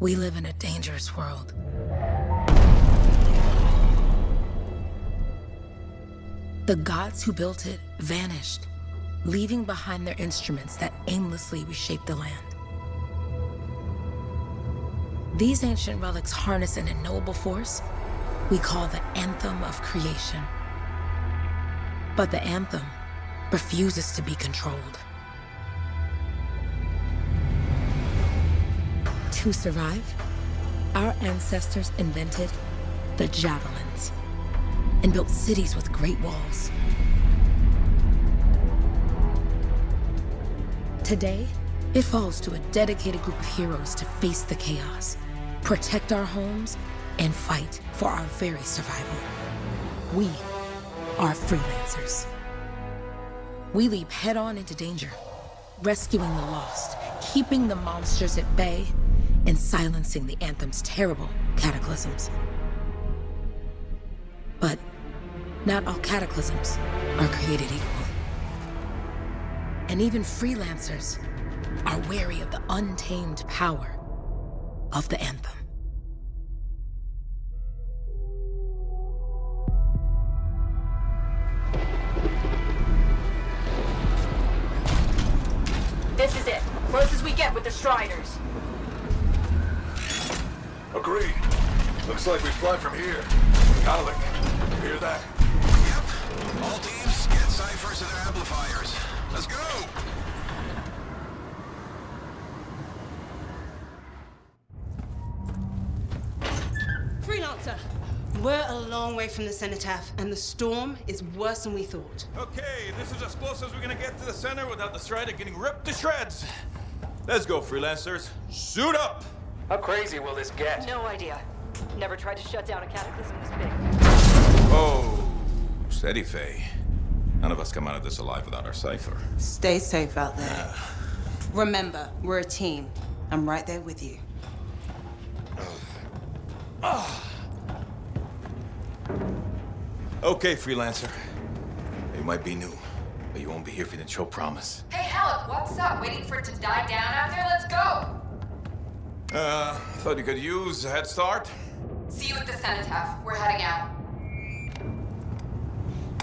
We live in a dangerous world. The gods who built it vanished, leaving behind their instruments that aimlessly reshaped the land. These ancient relics harness an unknowable force we call the Anthem of Creation. But the Anthem refuses to be controlled. To survive, our ancestors invented the javelins and built cities with great walls. Today, it falls to a dedicated group of heroes to face the chaos, protect our homes, and fight for our very survival. We are freelancers. We leap head-on into danger, rescuing the lost, keeping the monsters at bay, and silencing the Anthem's terrible cataclysms. But not all cataclysms are created equal. And even freelancers are wary of the untamed power of the Anthem. This is it. Close as we get with the Striders. Agreed. Looks like we fly from here. Alec, you hear that? Yep. All teams, get ciphers to their amplifiers. Let's go! Freelancer, we're a long way from the cenotaph, and the storm is worse than we thought. Okay, this is as close as we're gonna get to the center without the Strider getting ripped to shreds. Let's go, freelancers. Suit up! How crazy will this get? No idea. Never tried to shut down a cataclysm this big. Oh, steady, Faye. None of us come out of this alive without our cipher. Stay safe out there. Remember, we're a team. I'm right there with you. Okay, freelancer. You might be new, but you won't be here if you didn't show promise. Hey, Alec, what's up? Waiting for it to die down out there? Let's go! Thought you could use a head start. See you at the cenotaph. We're heading out.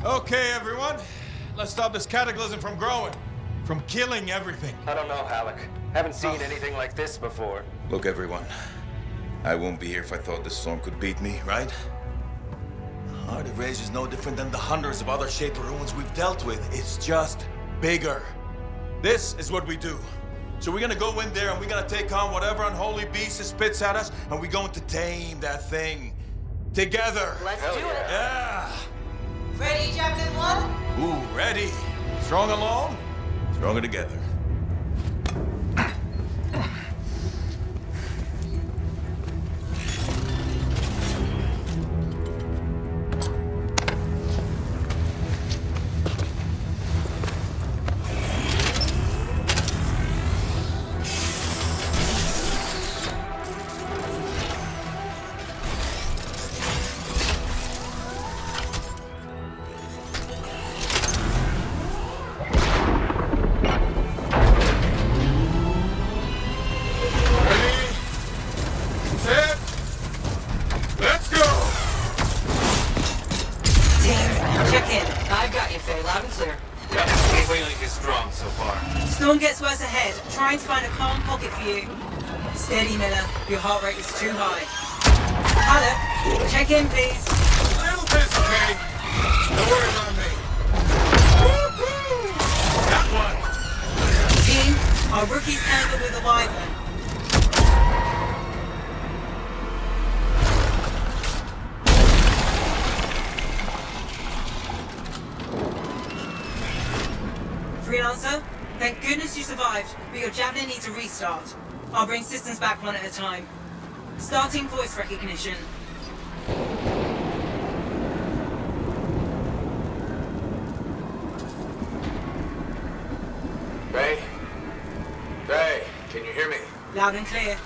Okay, everyone. Let's stop this cataclysm from growing, from killing everything. I don't know, Alec. Haven't seen anything like this before. Look, everyone. I won't be here if I thought this storm could beat me, right? Heart of Rage is no different than the hundreds of other Shaper ruins we've dealt with. It's just bigger. This is what we do. So we're gonna go in there and we're gonna take on whatever unholy beast it spits at us, and we're going to tame that thing. Together. Let's do it. Yeah. Ready, Javelin 1? Ooh, ready. Strong alone, stronger together. Storm gets worse ahead. Trying to find a calm pocket for you. Steady, Miller. Your heart rate is too high. Alec, check in, please. A little busy, Kay. No worries on me. That one. Team, our rookies tangle with a wyvern. Freelancer, thank goodness you survived, but your Javelin needs a restart. I'll bring systems back one at a time. Starting voice recognition. Ray? Ray, can you hear me? Loud and clear.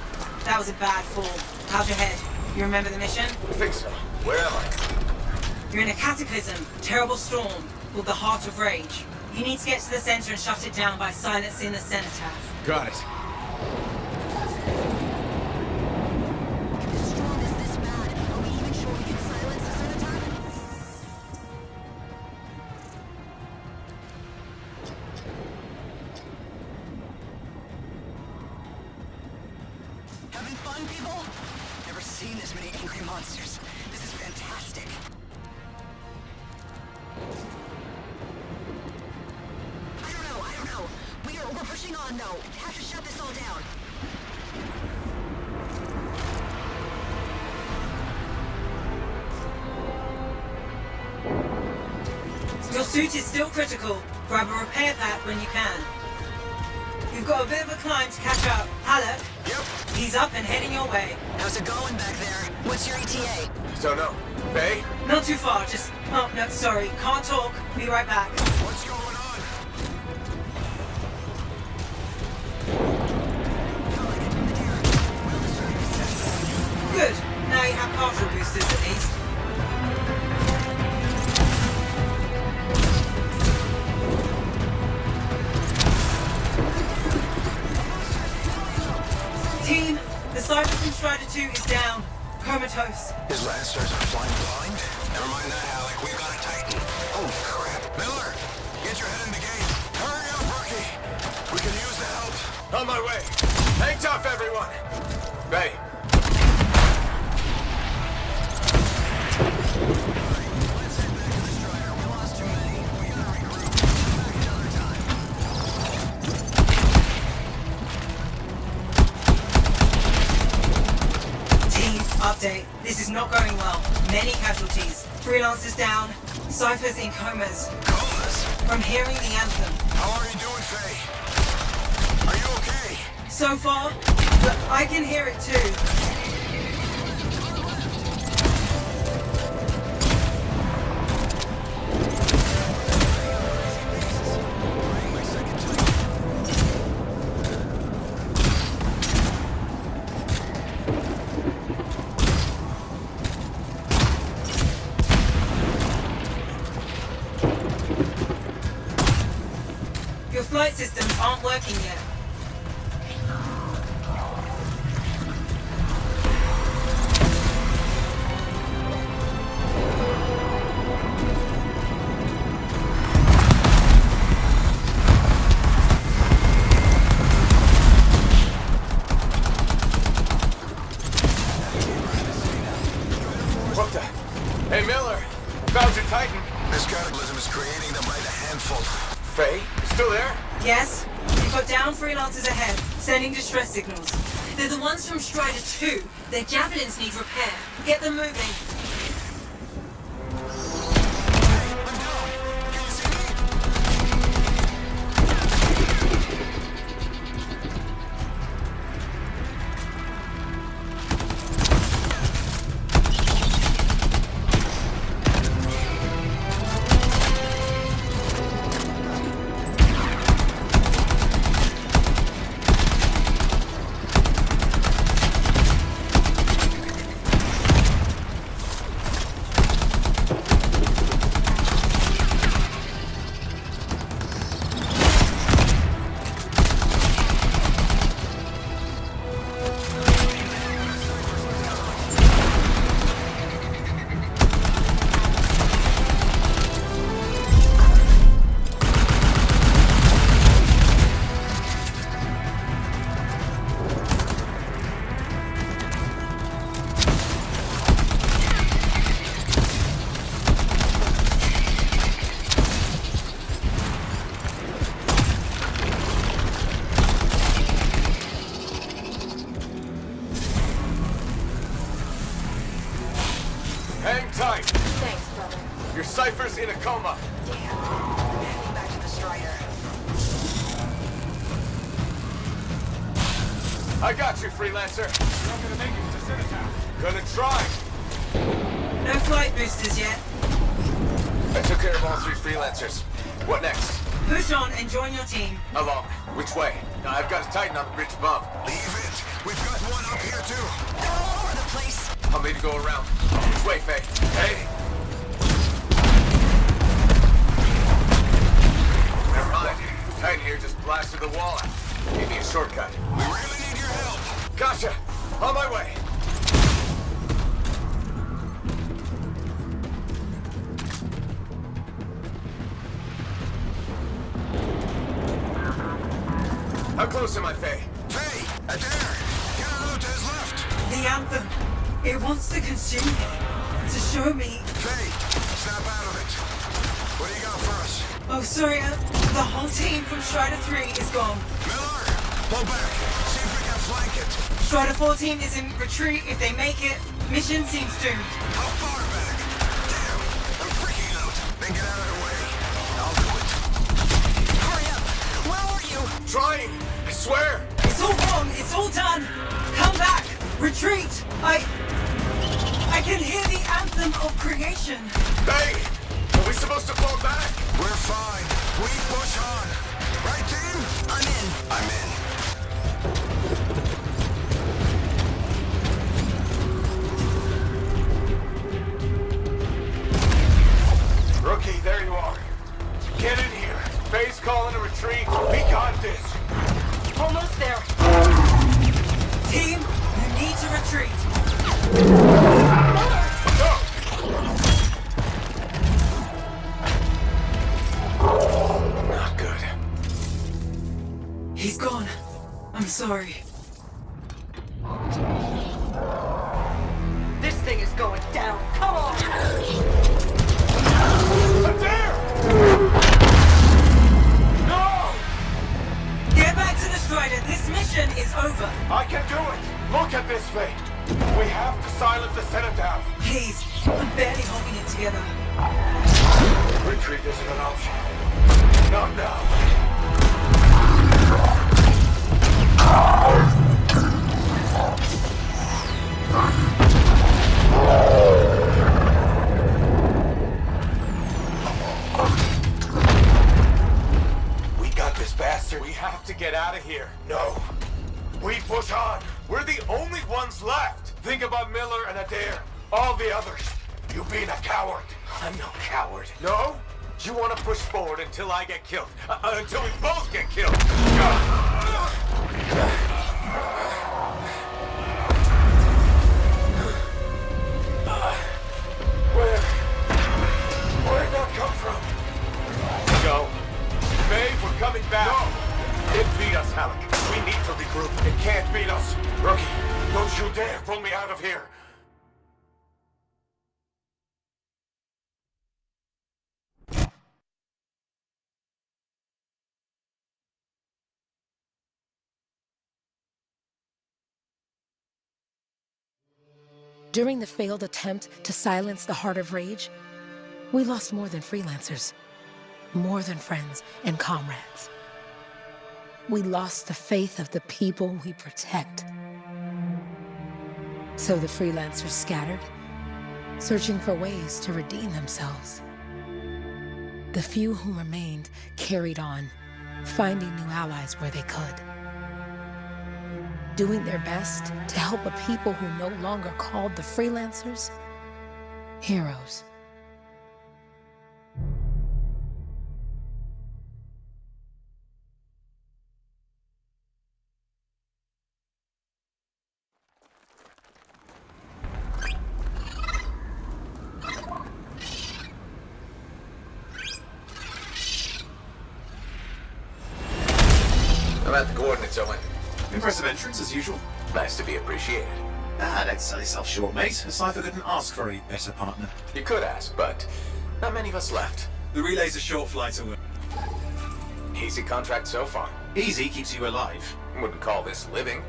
That was a bad fall. How's your head? You remember the mission? I think so. Where am I? You're in a cataclysm, terrible storm, called the Heart of Rage. You need to get to the center and shut it down by silencing the cenotaph. Got it. Having fun, people? Never seen this many angry monsters. This is fantastic. I don't know. We're pushing on, though. Have to shut this all down. Your suit is still critical. Grab a repair pack when you can. You've got a bit of a climb to catch up. Alec? Yep. He's up and heading your way. How's it going back there? What's your ETA? Don't know. Faye? Not too far, just... Oh, no, sorry. Can't talk. Be right back. What's going on? Good. Now you have partial boosters at least. Team, the Cyber from Strider 2 is down. Comatose. His Lancers are flying blind? Never mind that, Alec. We've got a Titan. Holy crap. Miller, get your head in the game. Hurry up, rookie. We can use the help. On my way. Hang tough, everyone. Faye. Update. This is not going well. Many casualties. Freelancers down. Cyphers in comas. Comas? From hearing the anthem. How are you doing, Faye? Are you okay? So far, but I can hear it too. Your flight systems aren't working yet. What the? Hey, Miller. Found your Titan. This cataclysm is creating them by the handful. Faye, you still there? Yes? You've got down freelancers ahead, sending distress signals. They're the ones from Strider 2. Their javelins need repair. Get them moving. Hang tight. Thanks, brother. Your Cypher's in a coma. Damn. Heading back to the Strider. I got you, Freelancer. You're not gonna make it to the Cenotaph. Gonna try. No flight boosters yet. I took care of all 3 Freelancers. What next? Push on and join your team. Along. Which way? Now, I've got a Titan on the bridge above. Leave it. We've got one up here, too. They're all over the place. I'll need to go around. Which way, Faye? Hey! Never mind. Titan here just blasted the wall out. Give me a shortcut. We really need your help. Gotcha! On my way! How close am I, Faye? Faye, Adair, get a loot as Anthem. It wants to consume me. To show me. Faye, snap out of it. What do you got for us? Oh, sorry. The whole team from Strider 3 is gone. Miller, pull back. See if we can flank it. Strider 4 team is in retreat. If they make it, mission seems doomed. How far back? Damn, I'm freaking out. Then get out of the way. I'll do it. Hurry up! Where are you? Trying! I swear! It's all wrong. It's all done. Come back. Retreat. I can hear the anthem of creation. Hey! Are we supposed to fall back? We're fine. We push on. Right, team? I'm in. I'm in. Rookie, there you are. Get in here. Faye's calling a retreat. We got this. Almost there. Team, you need to retreat. Go! Not good. He's gone. I'm sorry. This thing is going down. Come on! Adair! No! Get back to the Strider. This mission is over. I can do it! Look at this, Faye! We have to silence the cenotaph! Please, I'm barely holding it together. Retreat isn't an option. Not now. We got this bastard. We have to get out of here. No. We push on. We're the only ones left. Think about Miller and Adair. All the others. You being a coward. I'm no coward. No? You want to push forward until I get killed. Until we both get killed. Where'd that come from? Go. Faye, we're coming back. No! It beat us, Halleck. We need to regroup. It can't beat us. Rookie, don't you dare pull me out of here. During the failed attempt to silence the Heart of Rage, we lost more than freelancers, more than friends and comrades. We lost the faith of the people we protect. So the freelancers scattered, searching for ways to redeem themselves. The few who remained carried on, finding new allies where they could. Doing their best to help a people who no longer called the freelancers heroes. I'm at the coordinates, Owen. Impressive entrance, as usual. Nice to be appreciated. Don't sell yourself short, mate. A cipher couldn't ask for a better partner. You could ask, but not many of us left. The relay's a short flight away. Easy contract so far. Easy keeps you alive. Wouldn't call this living.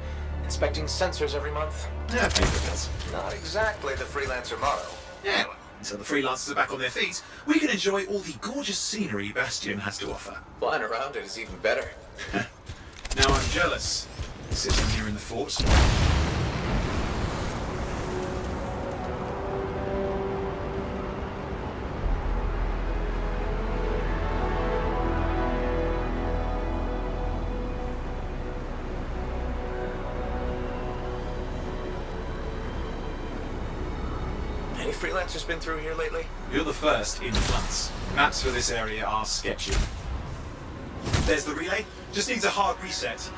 Inspecting sensors every month. Yeah, paper bills. Not exactly the freelancer motto. Yeah, well, until the freelancers are back on their feet, we can enjoy all the gorgeous scenery Bastion has to offer. Flying around it is even better. Now I'm jealous. Sitting here in the fort. Any freelancers been through here lately? You're the first in months. Maps for this area are sketchy. There's the relay. Just needs a hard reset.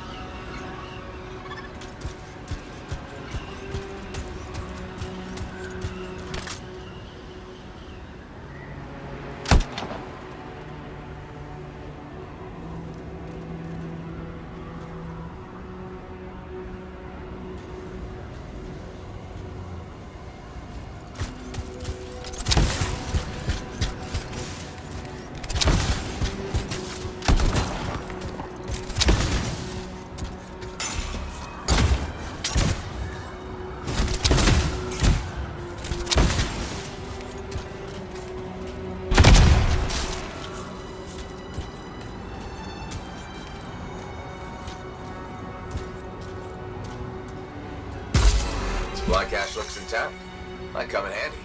Black ash looks intact. Might come in handy.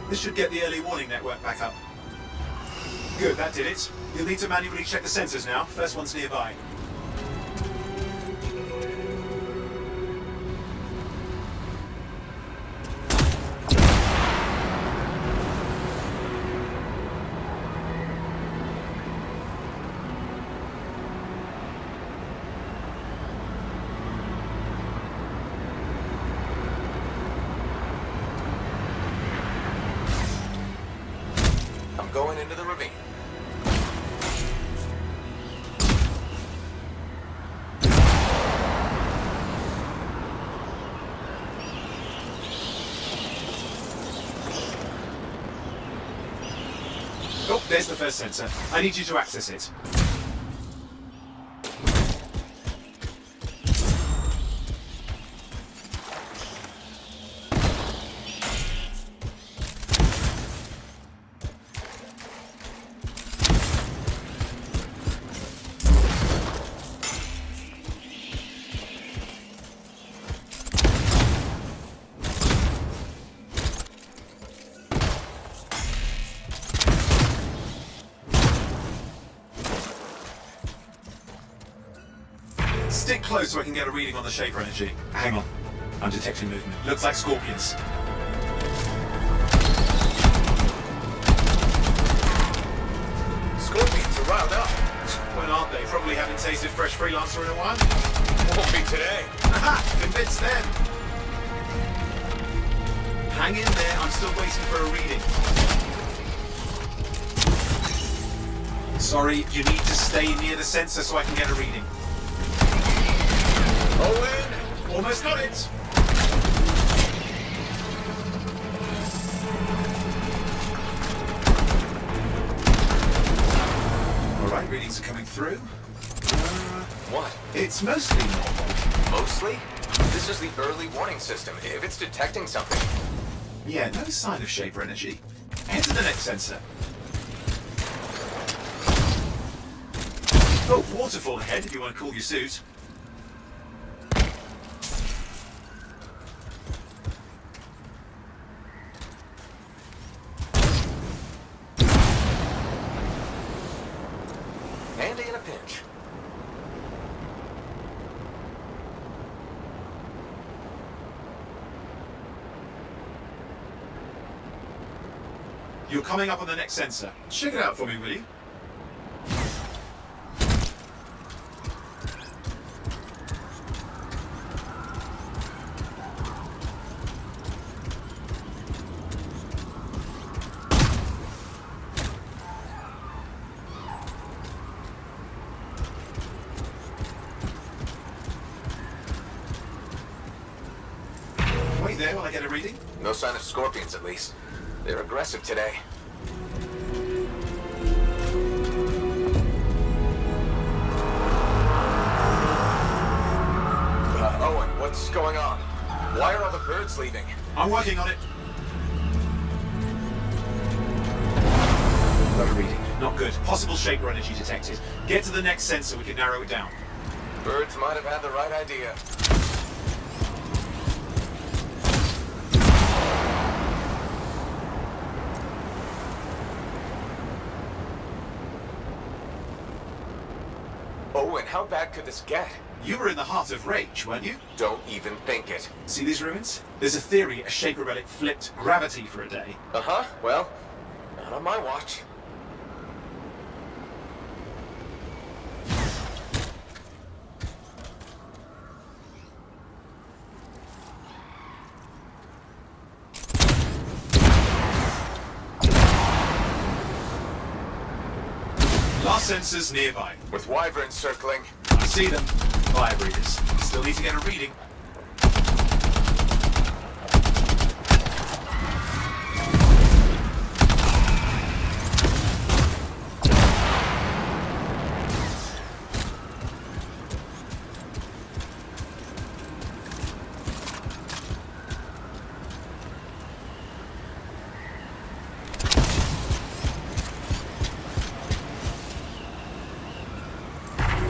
This should get the early warning network back up. Good, that did it. You'll need to manually check the sensors now. First one's nearby. Going into the ravine. Oh, there's the first sensor. I need you to access it. Stick close so I can get a reading on the shaper energy. Hang on. I'm detecting movement. Looks like scorpions. Scorpions are riled up. When aren't they? Probably haven't tasted fresh freelancer in a while. Won't be today. Aha! Convinced them. Hang in there. I'm still waiting for a reading. Sorry, you need to stay near the sensor so I can get a reading. Owen! Almost got it! Alright, readings are coming through. What? It's mostly normal. Mostly? This is the early warning system. If it's detecting something... Yeah, no sign of shaper energy. Head to the next sensor. Oh, waterfall ahead if you want to cool your suit. Handy in a pinch. You're coming up on the next sensor. Check it out for me, will you? Wait there while I get a reading. No sign of scorpions, at least. They're aggressive today. Owen, what's going on? Why are all the birds leaving? I'm working on it. Got a reading. Not good. Possible shaper energy detected. Get to the next sensor, we can narrow it down. Birds might have had the right idea. how bad could this get? You were in the heart of rage, weren't you? Don't even think it. See these ruins? There's a theory a Shaper relic flipped gravity for a day. Uh-huh, well, not on my watch. Last sensors nearby. With wyverns circling. I see them. Fire breathers. Still need to get a reading.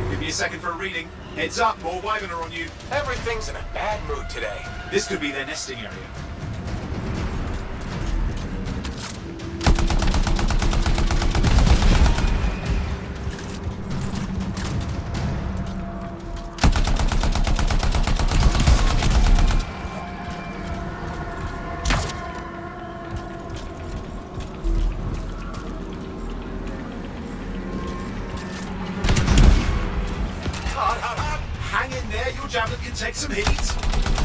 Give me a second for a reading. Heads up, more wyvern are on you. Everything's in a bad mood today. This could be their nesting area. Hang in there, your javelin can take some heat.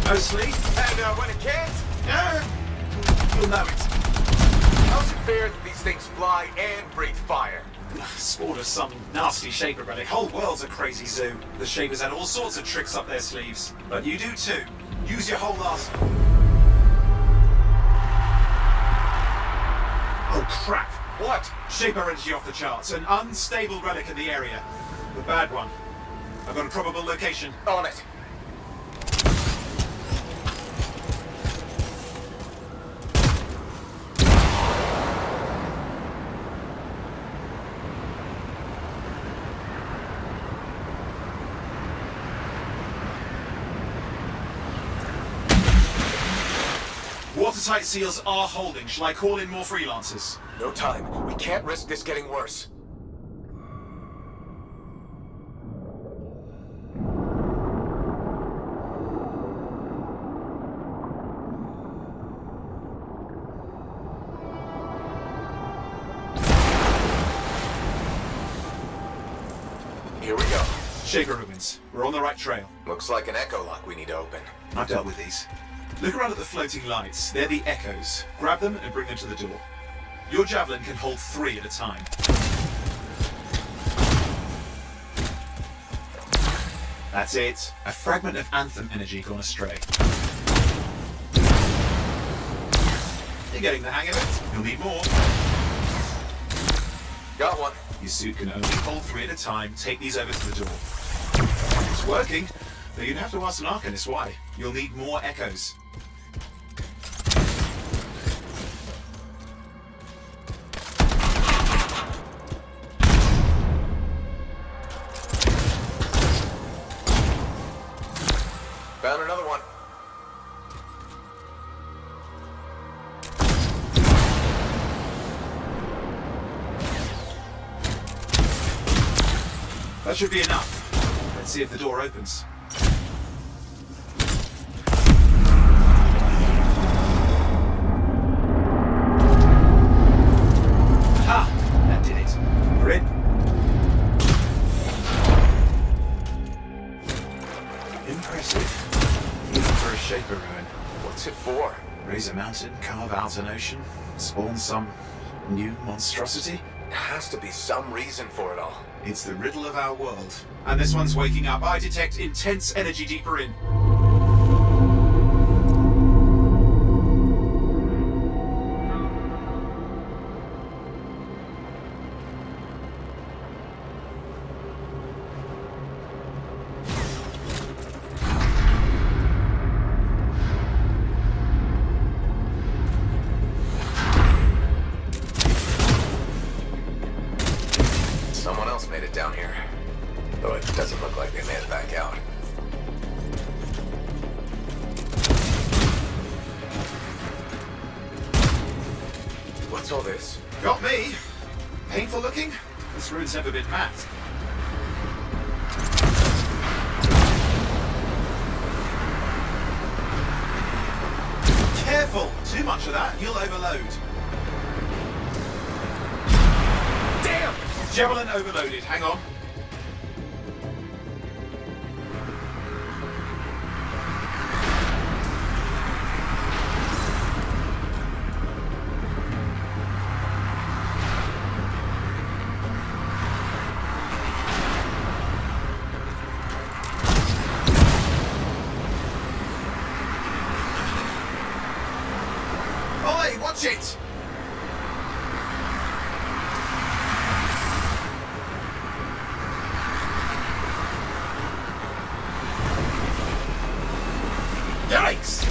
Mostly. And when it can't, You'll know it. how's it fair that these things fly and breathe fire? Sport of some nasty Shaper relic. Whole world's a crazy zoo. The Shapers had all sorts of tricks up their sleeves. But you do too. Use your whole arsenal. Oh crap! What? Shaper energy off the charts. An unstable relic in the area. The bad one. I've got a probable location. On it. Watertight seals are holding. Shall I call in more freelancers? No time. We can't risk this getting worse. Here we go. Shaper ruins. We're on the right trail. Looks like an echo lock we need to open. I've dealt with these. Look around at the floating lights. They're the echoes. Grab them and bring them to the door. Your javelin can hold 3 at a time. That's it. A fragment of Anthem energy gone astray. You're getting the hang of it. You'll need more. Got one. Your suit can only hold 3 at a time. Take these over to the door. It's working, but you'd have to ask an Arcanist why. You'll need more echoes. Found another one. That should be enough. Let's see if the door opens. Ha! That did it. We're in. Impressive. Even for a Shaper ruin. What's it for? Raise a mountain, carve out an ocean, spawn some new monstrosity. There has to be some reason for it all. It's the riddle of our world. And this one's waking up. I detect intense energy deeper in. Someone else made it down here. Though it doesn't look like they made it back out. What's all this? Got me. Painful looking? This ruin's never been mapped. careful. Too much of that, you'll overload. Damn! Javelin overloaded. Hang on. Oi, watch it! Yikes!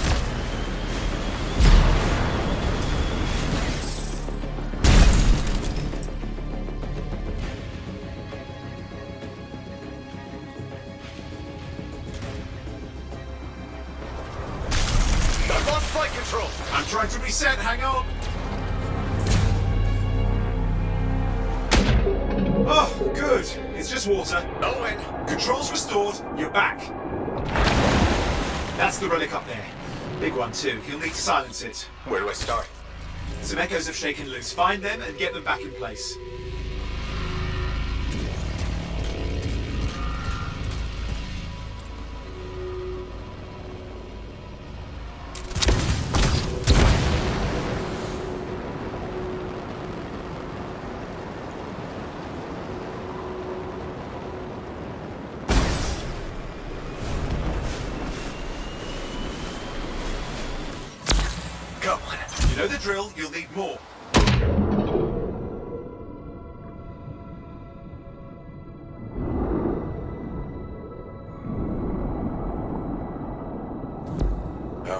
I've lost flight control. I'm trying to reset, hang on. Oh, good. It's just water. Owen! Controls restored, you're back. That's the relic up there. Big one too. You'll need to silence it. Where do I start? Some echoes have shaken loose. Find them and get them back in place. Come on. You know the drill, you'll need more.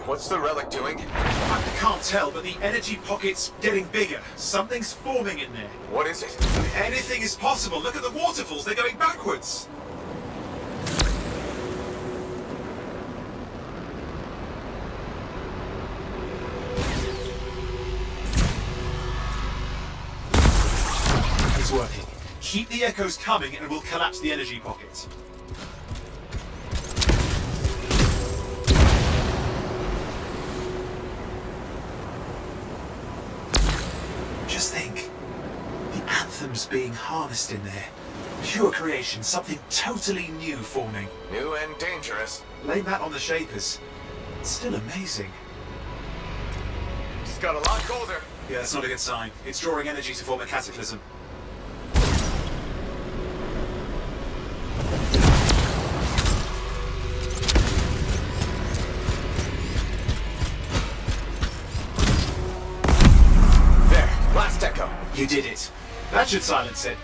What's the relic doing? I can't tell, but the energy pocket's getting bigger. Something's forming in there. What is it? Anything is possible. Look at the waterfalls, they're going backwards. It's working. Keep the echoes coming and we'll collapse the energy pocket. Just think. The Anthem's being harnessed in there. Pure creation, something totally new forming. New and dangerous. Blame that on the Shapers. It's still amazing. It's got a lot colder. Yeah, that's not a good sign. It's drawing energy to form a cataclysm. There, last echo. You did it. That should silence it.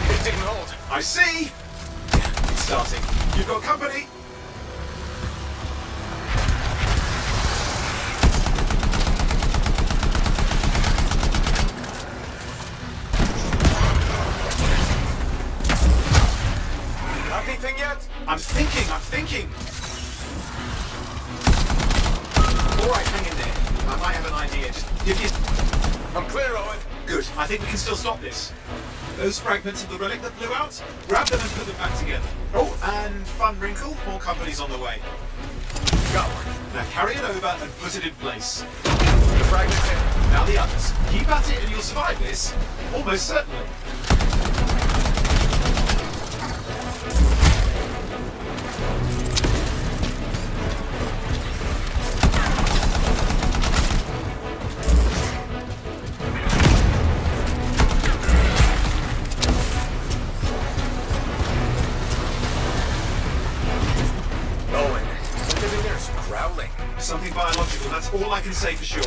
It didn't hold. I see! It's starting. You've got company! Anything yet? I'm thinking! Alright, hang in there. I might have an idea. Just give me a... I'm clear, Owen. Good. I think we can still stop this. Those fragments of the relic that blew out, grab them and put them back together. Oh, and fun wrinkle, more company's on the way. Got one. Now carry it over and put it in place. The fragment's in. Now the others. Keep at it and you'll survive this. Almost certainly. Something biological, that's all I can say for sure.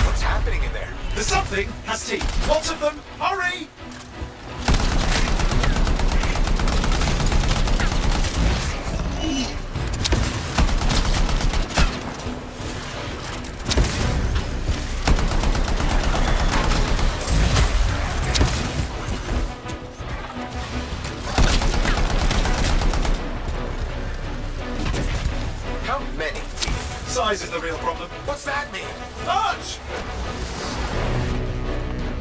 What's happening in there? There's something has teeth. Lots of them. Hurry! Size is the real problem. What's that mean? Large!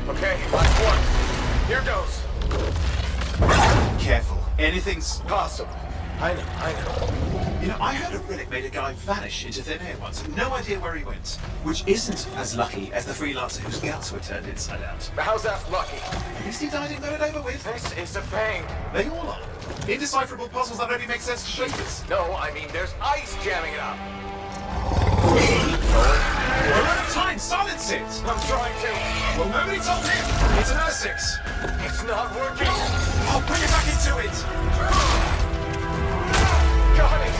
Okay, last one. Here goes. Careful. Anything's... Possible. I know. You know, I heard a relic made a guy vanish into thin air once. No idea where he went. Which isn't as lucky as the freelancer whose guts were turned inside out. How's that lucky? At least he died and got it over with. This is a pain. They all are. Indecipherable puzzles that only make sense to shapers. No, I mean there's ice jamming it up. We're out of time. Silence it. I'm trying to. Well, nobody told him. It's an R6. It's not working. I'll bring it back into it. Got it.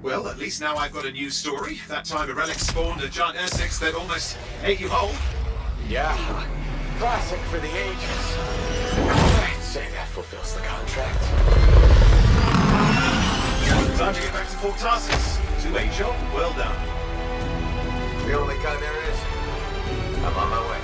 Well, at least now I've got a new story. That time a relic spawned a giant R6 that almost ate you whole. Yeah. Classic for the ages. I'd say that fulfills the contract. Time to get back to Fort Tarsus. To a job well done. The only kind there is. I'm on my way.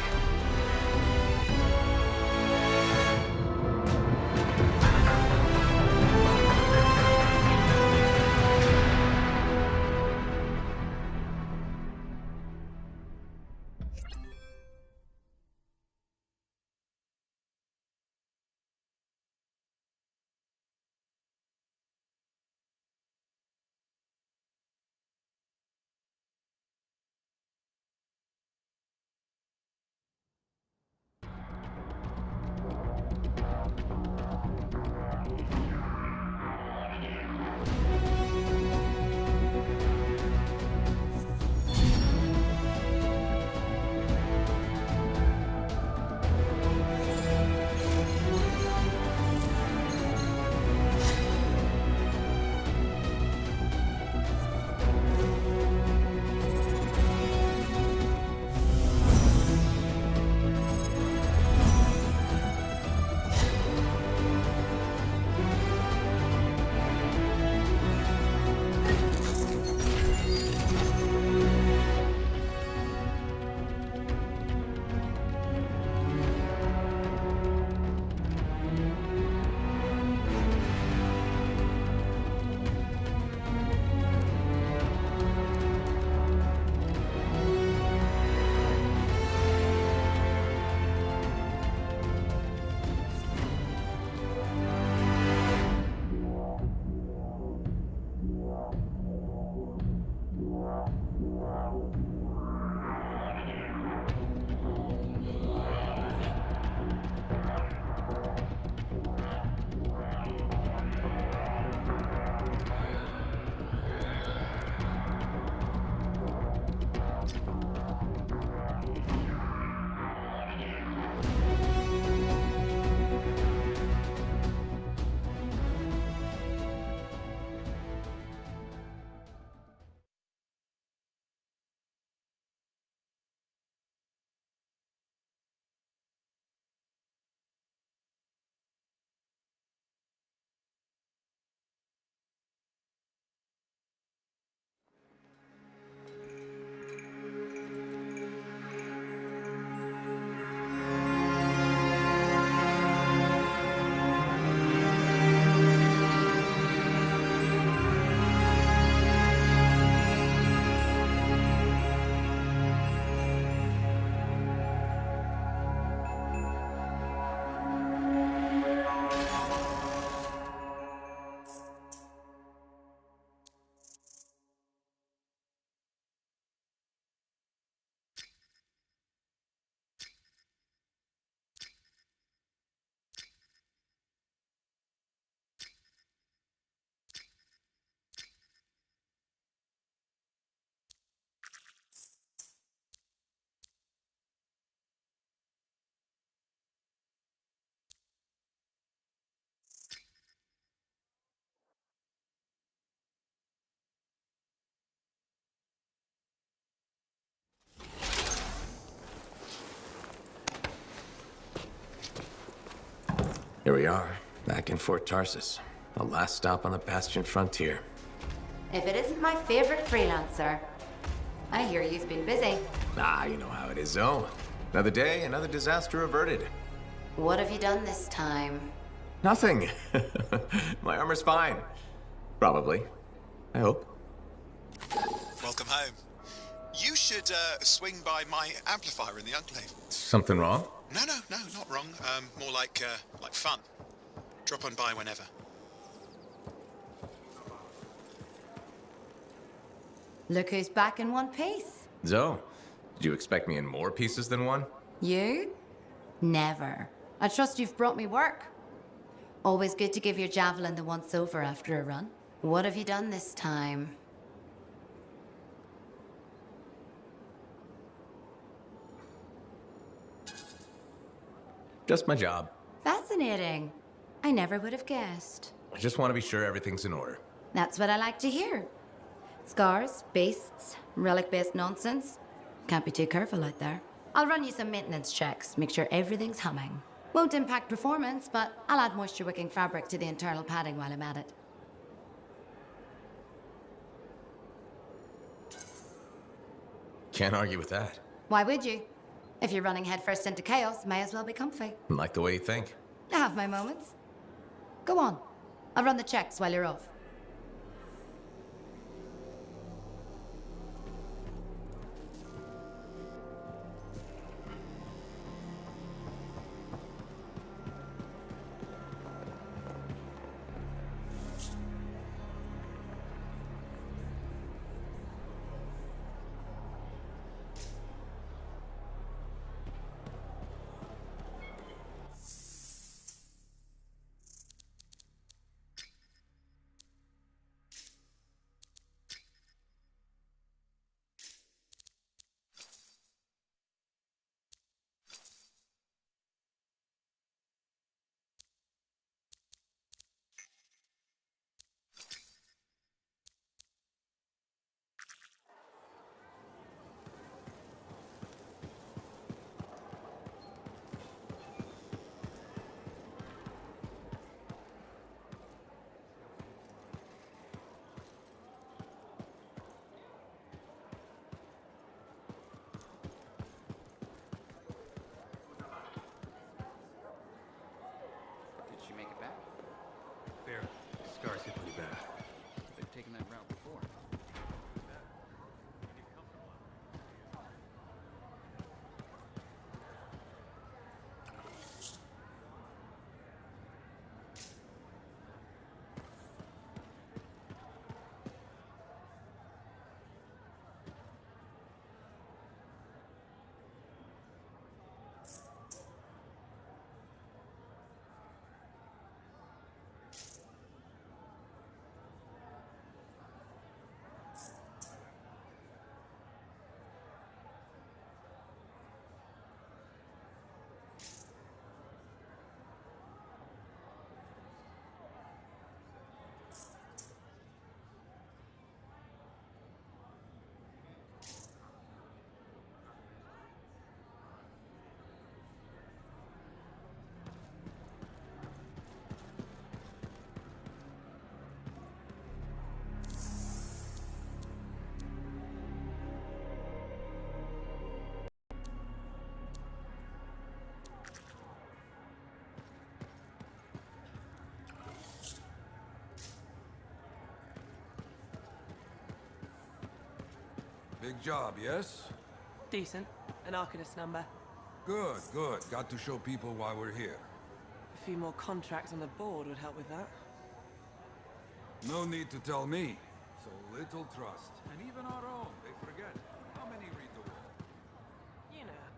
Here we are, back in Fort Tarsus. The last stop on the Bastion frontier. If it isn't my favorite freelancer. I hear you've been busy. Ah, you know how it is, Zoe. Another day, another disaster averted. What have you done this time? Nothing. My armor's fine. Probably. I hope. Welcome home. You should swing by my amplifier in the Enclave. Something wrong? No, not wrong. More like fun. Drop on by whenever. Look who's back in one piece. Zoe, did you expect me in more pieces than one? You? Never. I trust you've brought me work. Always good to give your javelin the once-over after a run. What have you done this time? Just my job. Fascinating. I never would have guessed. I just want to be sure everything's in order. That's what I like to hear. Scars, beasts, relic-based nonsense. Can't be too careful out there. I'll run you some maintenance checks, make sure everything's humming. Won't impact performance, but I'll add moisture-wicking fabric to the internal padding while I'm at it. Can't argue with that. Why would you? If you're running headfirst into chaos, may as well be comfy. Like the way you think. I have my moments. Go on. I'll run the checks while you're off. Scars get pretty bad. They've taken that route before. Big job, yes? Decent. An Arcanist number. Good, good. Got to show people why we're here. A few more contracts on the board would help with that. No need to tell me. So little trust. And even our own, they forget. How many read the wall? You know.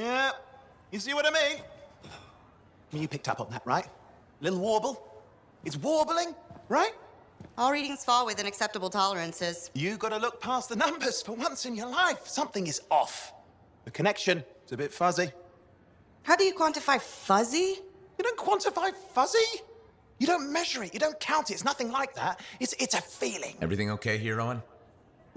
Yeah. You see what I mean? You picked up on that, right? Little warble? It's warbling, right? All readings fall within acceptable tolerances. You gotta look past the numbers for once in your life. Something is off. The connection is a bit fuzzy. How do you quantify fuzzy? You don't quantify fuzzy. You don't measure it. You don't count it. It's nothing like that. It's a feeling. Everything okay here, Owen?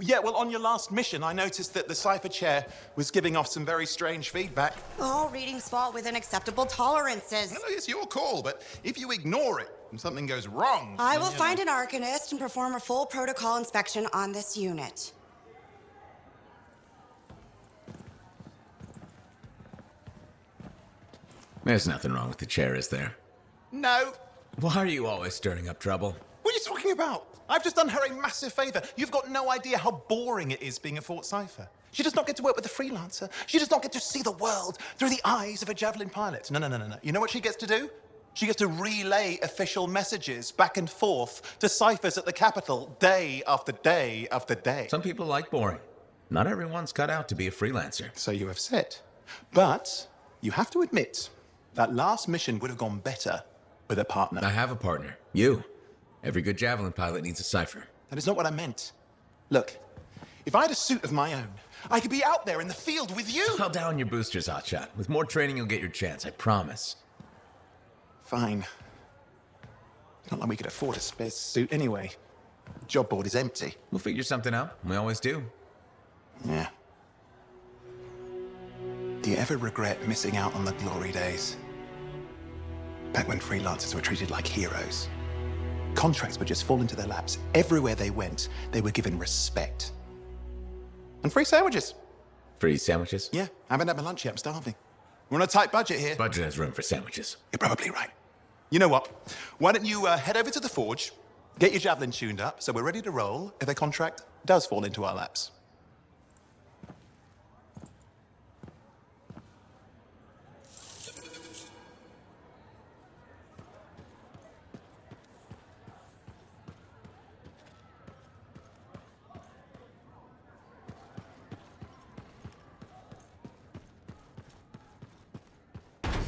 Yeah, well, on your last mission, I noticed that the cipher chair was giving off some very strange feedback. All readings fall within acceptable tolerances. Well, it's your call, but if you ignore it and something goes wrong... I will find an Arcanist and perform a full protocol inspection on this unit. There's nothing wrong with the chair, is there? No. Why are you always stirring up trouble? What are you talking about? I've just done her a massive favor. You've got no idea how boring it is being a Fort Cypher. She does not get to work with a freelancer. She does not get to see the world through the eyes of a Javelin pilot. No. You know what she gets to do? She gets to relay official messages back and forth to ciphers at the Capitol day after day after day. Some people like boring. Not everyone's cut out to be a freelancer. So you have said. But you have to admit, that last mission would have gone better with a partner. I have a partner. You. Every good Javelin pilot needs a cipher. That is not what I meant. Look, if I had a suit of my own, I could be out there in the field with you. Call down your boosters, hotshot. With more training, you'll get your chance, I promise. Fine. Not like we could afford a spare suit anyway. Job board is empty. We'll figure something out. We always do. Yeah. Do you ever regret missing out on the glory days? Back when freelancers were treated like heroes. Contracts would just fall into their laps. Everywhere they went, they were given respect. And free sandwiches. Free sandwiches? Yeah, I haven't had my lunch yet. I'm starving. We're on a tight budget here. Budget has room for sandwiches. You're probably right. You know what? Why don't you head over to the forge, get your Javelin tuned up, so we're ready to roll if a contract does fall into our laps.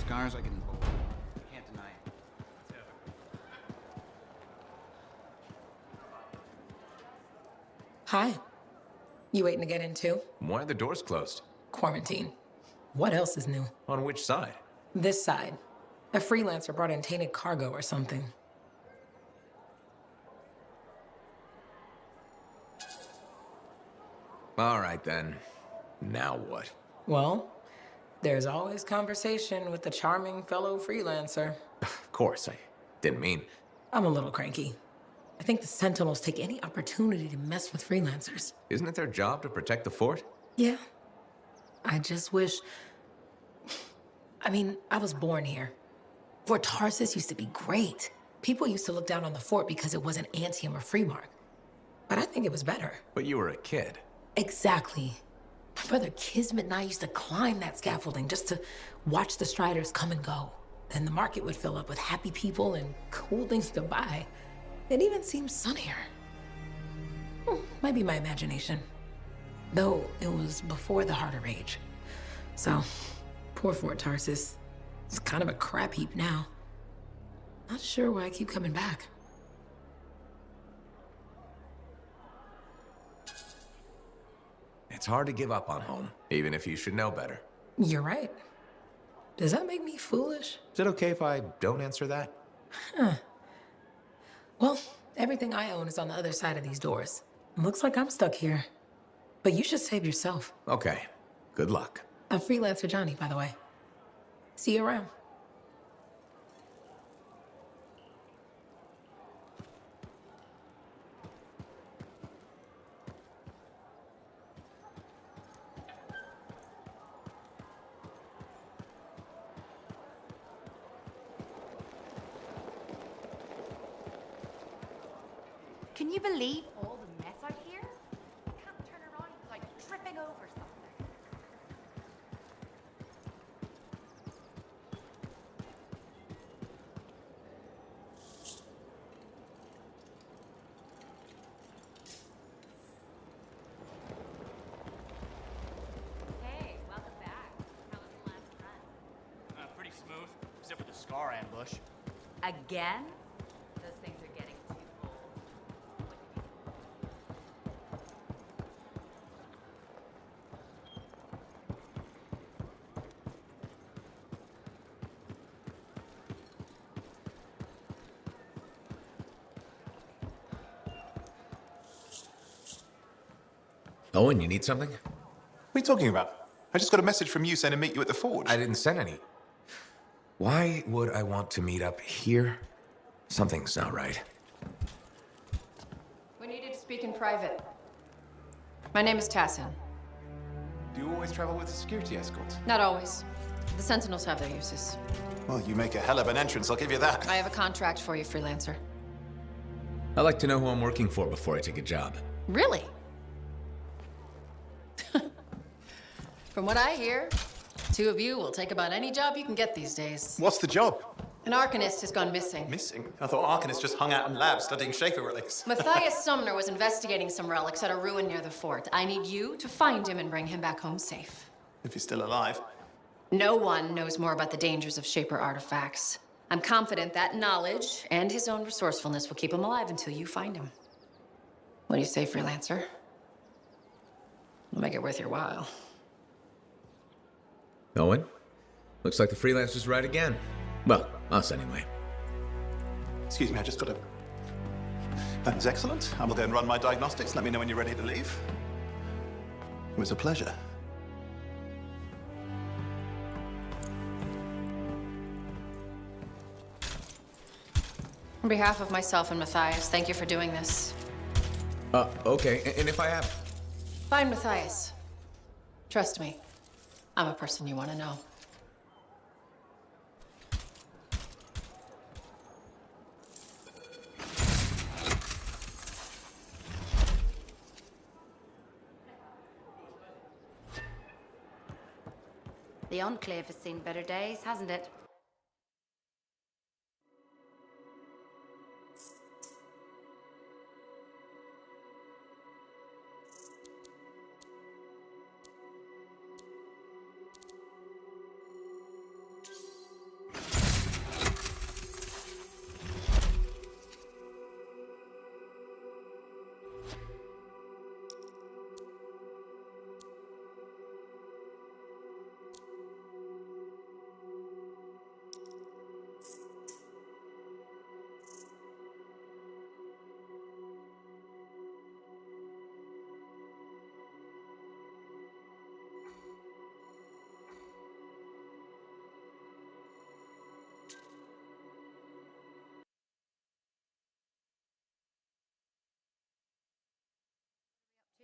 Scars, I can't deny it. Hi. You waiting to get in too? Why are the doors closed? Quarantine. What else is new? On which side? This side. A freelancer brought in tainted cargo or something. All right, then. Now what? Well, there's always conversation with the charming fellow freelancer. Of course, I didn't mean... I'm a little cranky. I think the Sentinels take any opportunity to mess with freelancers. Isn't it their job to protect the fort? Yeah. I just wish... I mean, I was born here. Fort Tarsus used to be great. People used to look down on the fort because it wasn't Anthem or Freemark. But I think it was better. But you were a kid. Exactly. My brother Kismet and I used to climb that scaffolding just to watch the Striders come and go. Then the market would fill up with happy people and cool things to buy. It even seems sunnier. Might be my imagination. Though it was before the Harder Age. So, poor Fort Tarsus. It's kind of a crap heap now. Not sure why I keep coming back. It's hard to give up on home, even if you should know better. You're right. Does that make me foolish? Is it okay if I don't answer that? Huh. Well, everything I own is on the other side of these doors. Looks like I'm stuck here. But you should save yourself. Okay. Good luck. I'm Freelancer Johnny, by the way. See you around. Can you believe all the mess out here? I can't turn around without tripping over something. Hey, welcome back. How was the last run? Pretty smooth, except for the Scar ambush. Again? Those things are getting too old. Owen, you need something? What are you talking about? I just got a message from you saying to meet you at the forge. I didn't send any. Why would I want to meet up here? Something's not right. We needed to speak in private. My name is Tassin. Do you always travel with a security escort? Not always. The Sentinels have their uses. Well, you make a hell of an entrance, I'll give you that. I have a contract for you, freelancer. I like to know who I'm working for before I take a job. Really? From what I hear, two of you will take about any job you can get these days. What's the job? An Arcanist has gone missing. Missing? I thought Arcanists just hung out in labs studying Schaefer relics. Matthias Sumner was investigating some relics at a ruin near the fort. I need you to find him and bring him back home safe. If he's still alive. No one knows more about the dangers of Shaper artifacts. I'm confident that knowledge and his own resourcefulness will keep him alive until you find him. What do you say, freelancer? It'll make it worth your while. Owen? Looks like the freelancer's right again. Well, us anyway. Excuse me, I just got to... That is excellent. I will go and run my diagnostics. Let me know when you're ready to leave. It was a pleasure. On behalf of myself and Matthias, thank you for doing this. Okay, and if I have... Find Matthias. Trust me, I'm a person you want to know. The Enclave has seen better days, hasn't it?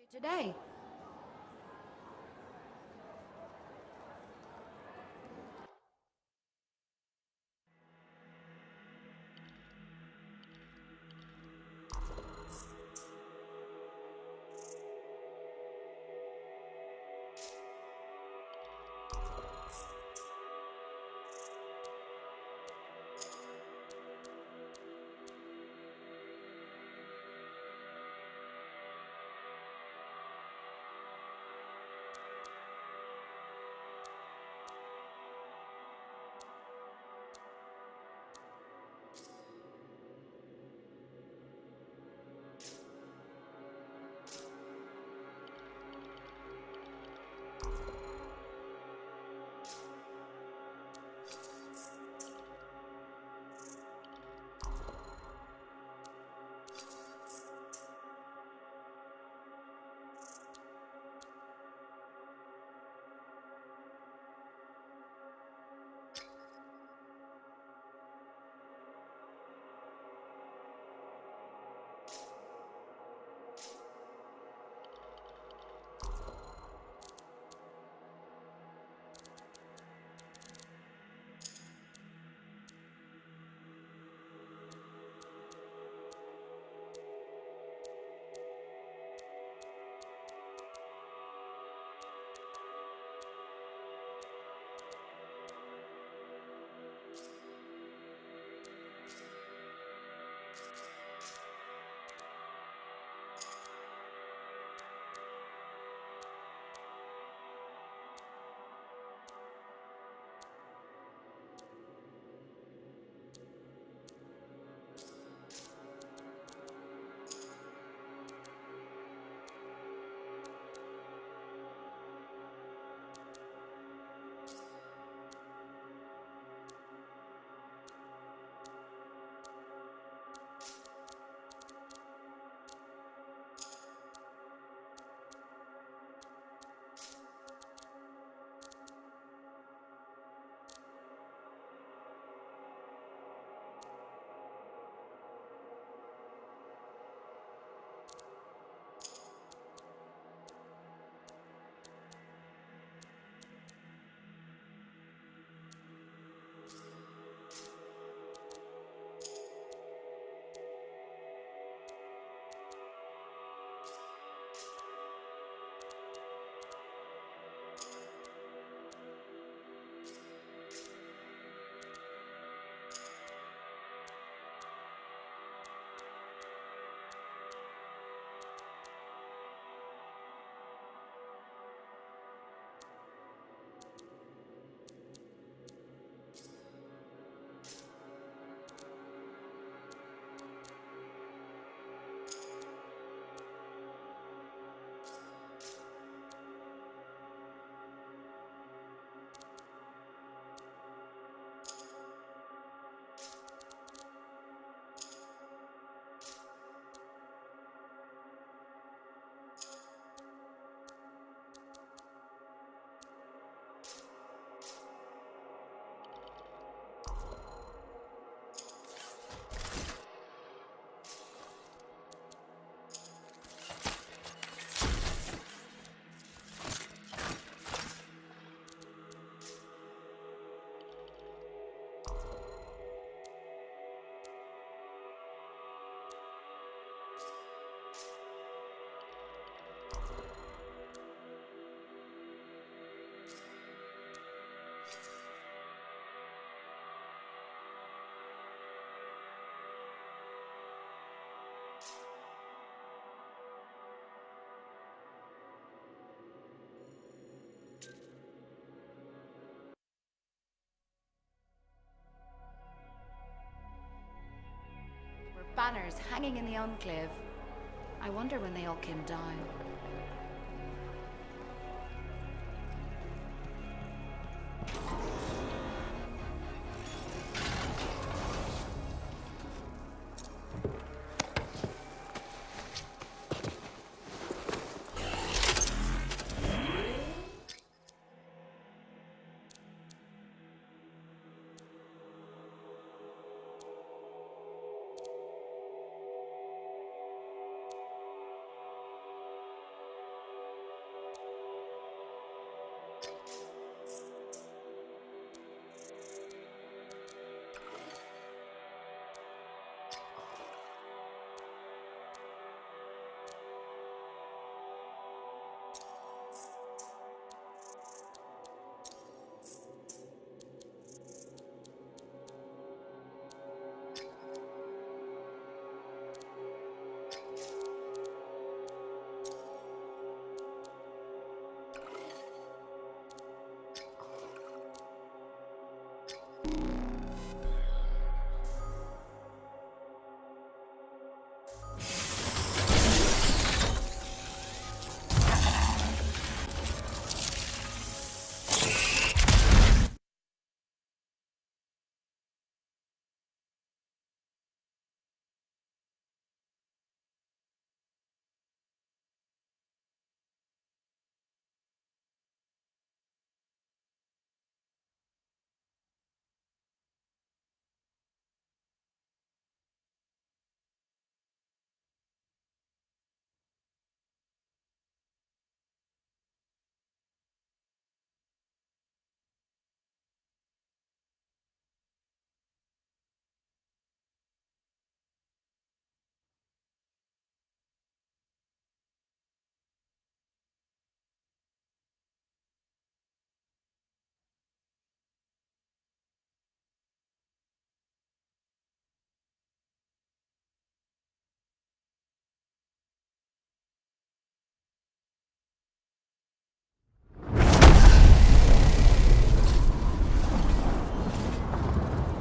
Today. banners hanging in the enclave. I wonder when they all came down.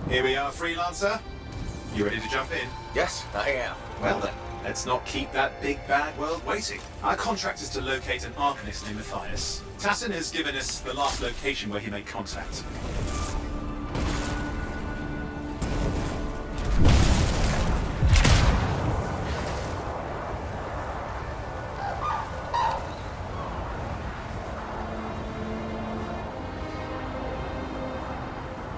Here we are, Freelancer. You ready to jump in? Yes, I am. Well then, let's not keep that big bad world waiting. Our contract is to locate an Arcanist named Matthias. Tassin has given us the last location where he made contact.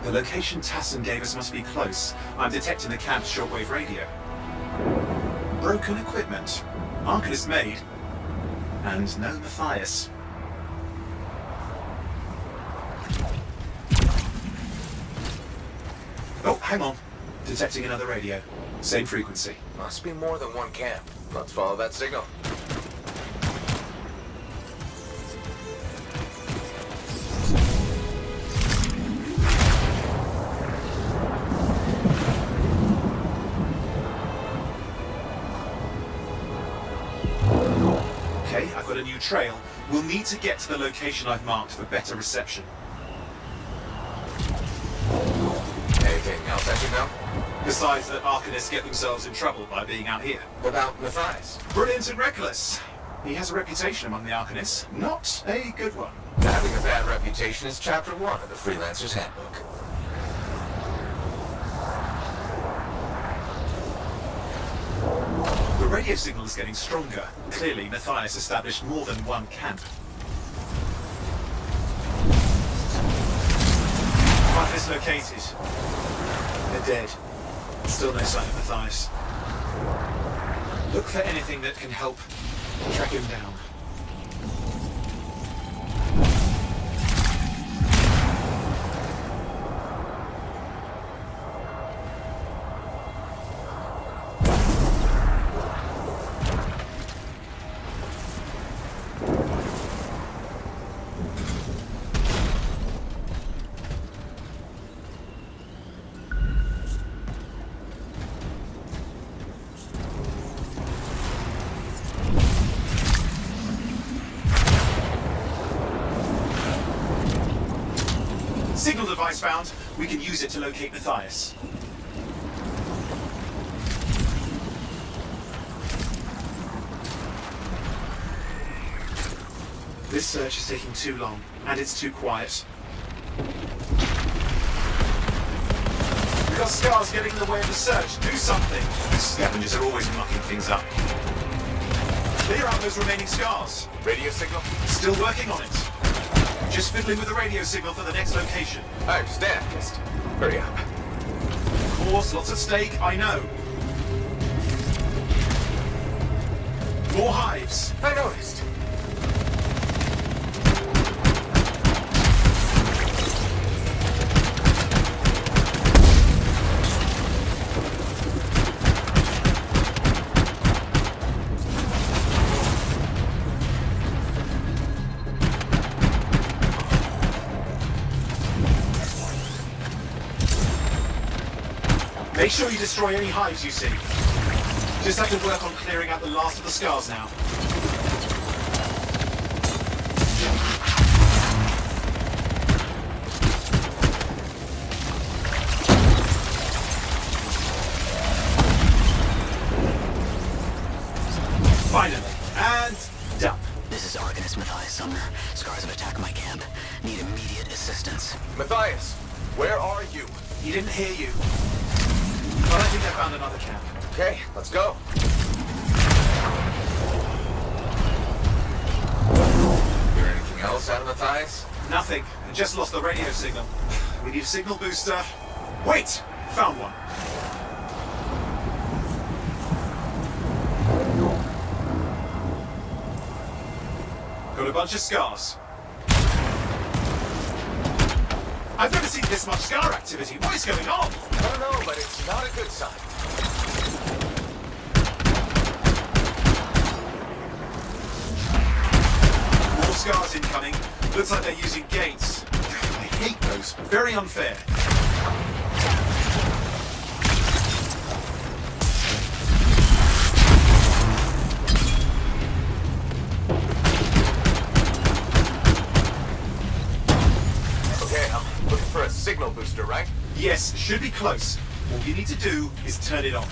The location Tassin gave us must be close. I'm detecting the camp's shortwave radio. Broken equipment. Arcanist made. And no Matthias. Oh, hang on. Detecting another radio. Same frequency. Must be more than one camp. Let's follow that signal. Okay, I've got a new trail. We'll need to get to the location I've marked for better reception. Anything else I should know? Besides that Arcanists get themselves in trouble by being out here. What about Matthias? Brilliant and reckless. He has a reputation among the Arcanists. Not a good one. Having a bad reputation is chapter 1 of the Freelancer's Handbook. The radio signal is getting stronger. Clearly, Matthias established more than one camp. Arcanist located. They're dead. Still no sign of Matthias. Look for anything that can help track him down. Signal device found. We can use it to locate Matthias. This search is taking too long, and it's too quiet. We've got scars getting in the way of the search. Do something. These scavengers are always mucking things up. Clear out those remaining scars. Radio signal? Still working on it. Just fiddling with the radio signal for the next location. I understand. Just hurry up. Of course, lots at stake, I know. More hives. I noticed. Make sure you destroy any hives you see. Just have to work on clearing out the last of the scars now. Finally. And done. This is Arcanist Matthias Sumner. Scars have attacked my camp. Need immediate assistance. Matthias, where are you? He didn't hear you. But I think I found another camp. Okay, let's go. Hear anything else out of Matthias? Nothing. I just lost the radio signal. We need a signal booster. Wait! Found one. Got a bunch of scars. I've never seen this much scar activity. What is going on? I don't know, but it's not a good sign. More scars incoming. Looks like they're using gates. I hate those. Very unfair. For a signal booster, right? Yes, should be close. All you need to do is turn it on.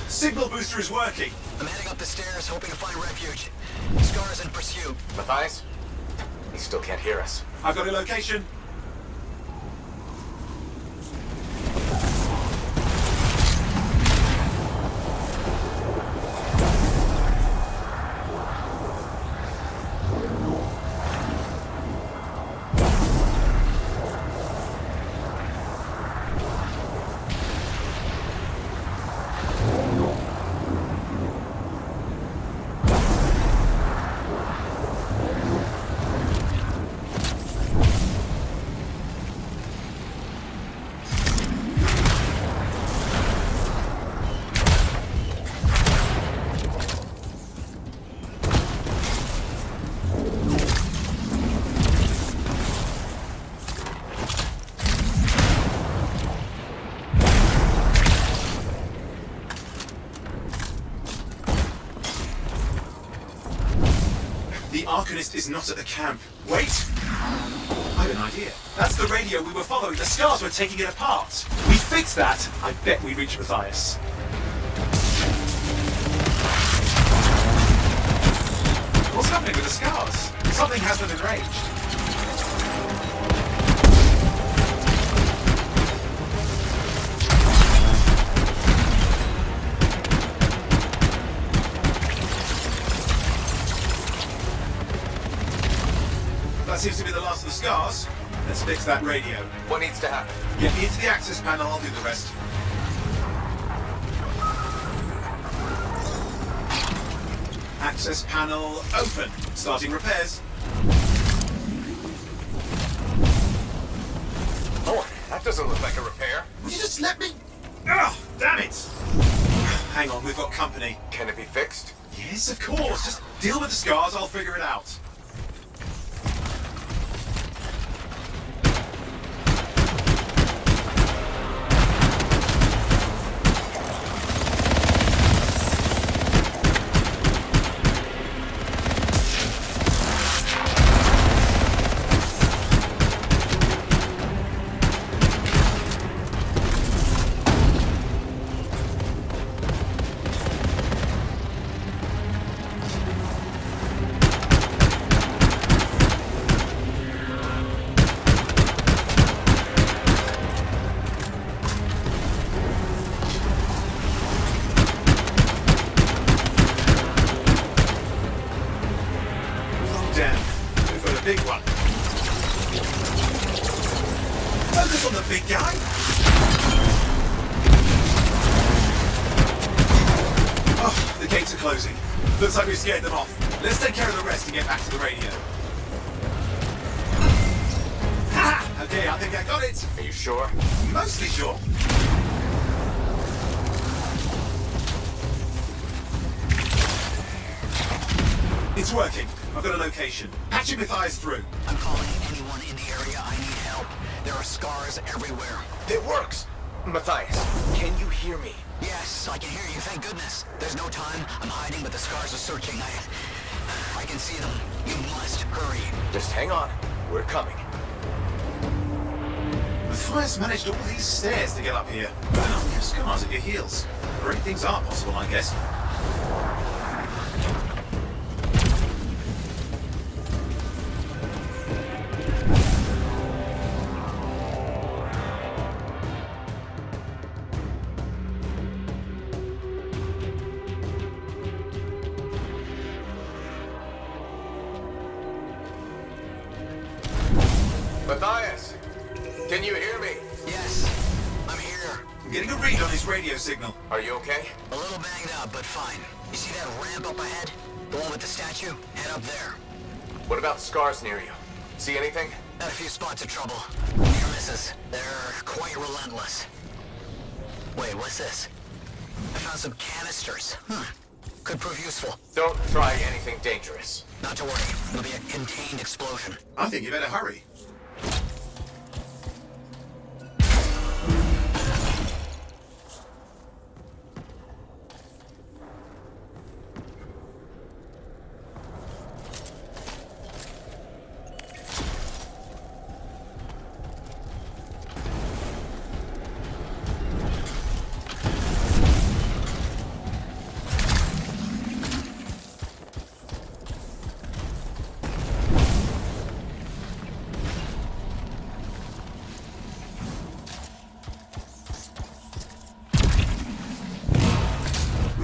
Signal booster is working. I'm heading up the stairs, hoping to find refuge. Scars in pursuit. Matthias? He still can't hear us. I've got a location. The Arcanist is not at the camp. Wait! I have an idea. That's the radio we were following. The scars were taking it apart. We fixed that. I bet we reach Matthias. What's happening with the scars? Something has them enraged. That seems to be the last of the scars. Let's fix that radio. What needs to happen? Get me into the access panel, I'll do the rest. Access panel open. Starting repairs. Oh, that doesn't look like a repair. Would you just let me? Ugh, damn it! Hang on, we've got company. Can it be fixed? Yes, of course. Just deal with the scars, I'll figure it out. big guy? Oh, the gates are closing. Looks like we scared them off. Let's take care of the rest and get back to the radio. Ha! Okay, I think I got it. Are you sure? Mostly sure. It's working. I've got a location. Patching Matthias through. I'm calling anyone in the area. I need help. There are scars everywhere. It works! Matthias, can you hear me? Yes, I can hear you, thank goodness. There's no time. I'm hiding, but the scars are searching. I can see them. You must hurry. Just hang on. We're coming. Matthias managed all these stairs to get up here. But now you have scars at your heels. Great things are possible, I guess. Matthias, can you hear me? Yes, I'm here. I'm getting a read on his radio signal. Are you okay? A little banged up, but fine. You see that ramp up ahead? The one with the statue? Head up there. What about scars near you? See anything? Got a few spots of trouble. Near misses. They're quite relentless. Wait, what's this? I found some canisters. Could prove useful. Don't try anything dangerous. Not to worry. It'll be a contained explosion. I think you better hurry.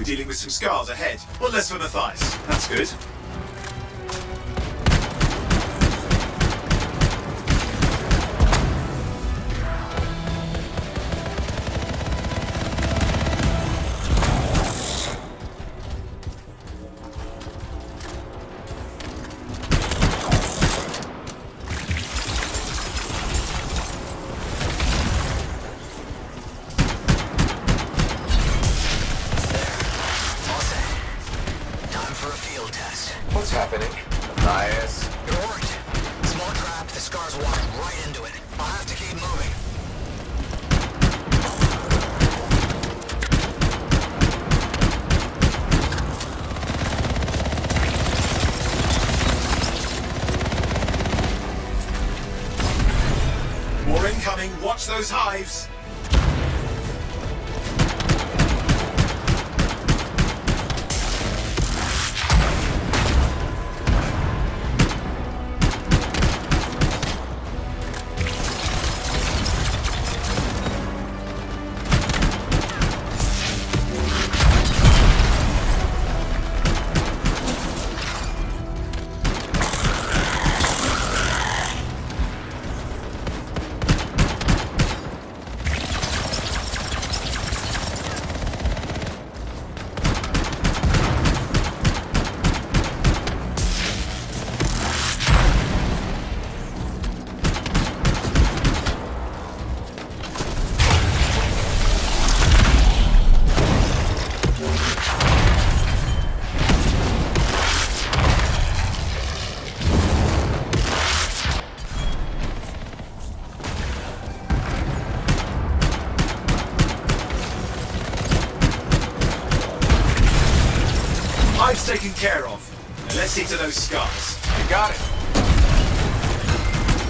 Dealing with some scars ahead. One less for Matthias. That's good. What's happening? Matthias? It worked. Small trap, the scars walked right into it. I'll have to keep moving. More incoming. Watch those hives. Hive's taken care of. Now let's see to those scars. You got it.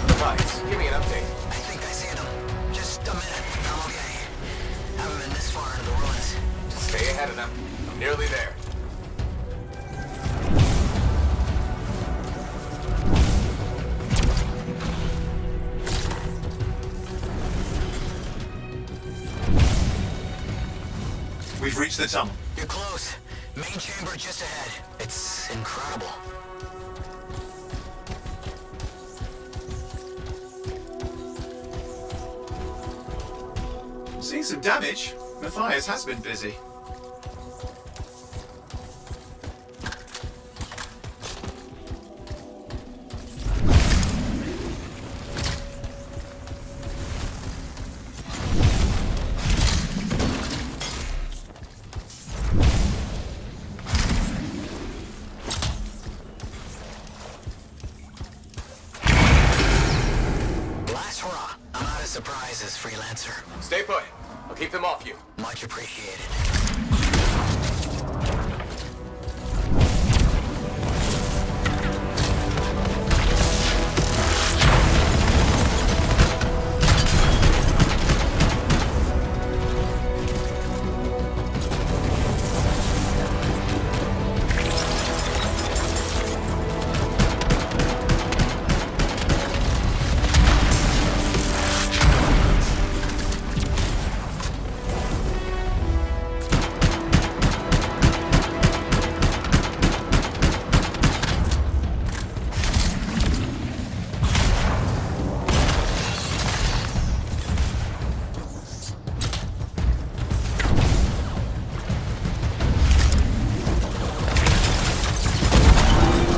Matthias, give me an update. I think I see them. Just a minute. I'm okay. Haven't been this far into the ruins. Just stay ahead of them. I'm nearly there. We've reached the tunnel. You're close. Main chamber just ahead. It's incredible. Seen some damage. Matthias has been busy. Last hurrah. I'm out of surprises, freelancer. Stay put. I'll keep them off you. Much appreciated.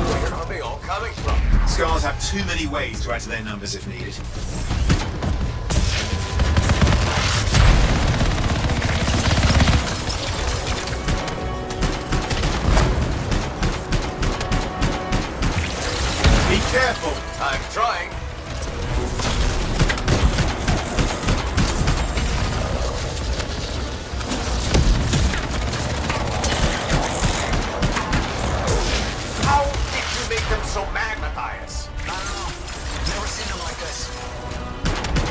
Where are they all coming from? Scars have too many ways to add to their numbers if needed. Be careful. I'm trying. How did you make them so mad, Matthias? I don't know. Never seen them like this.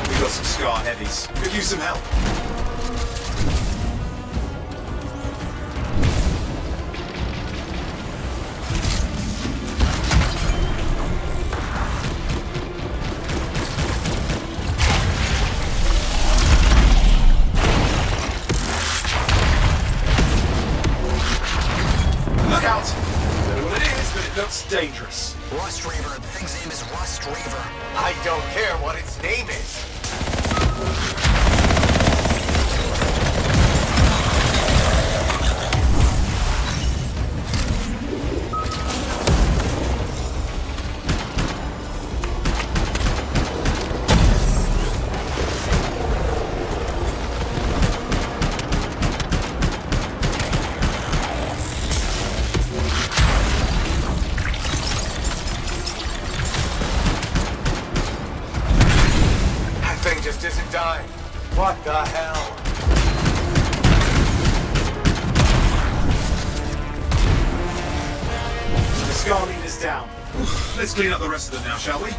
We got some Scar heavies. Could use some help. Look out! I don't know what it is, but it looks dangerous. Rust Reaver. The thing's name is Rust Reaver. I don't care what its name is. That thing just isn't dying. What the hell? The Scar leader's down. Let's clean up the rest of them now, shall we?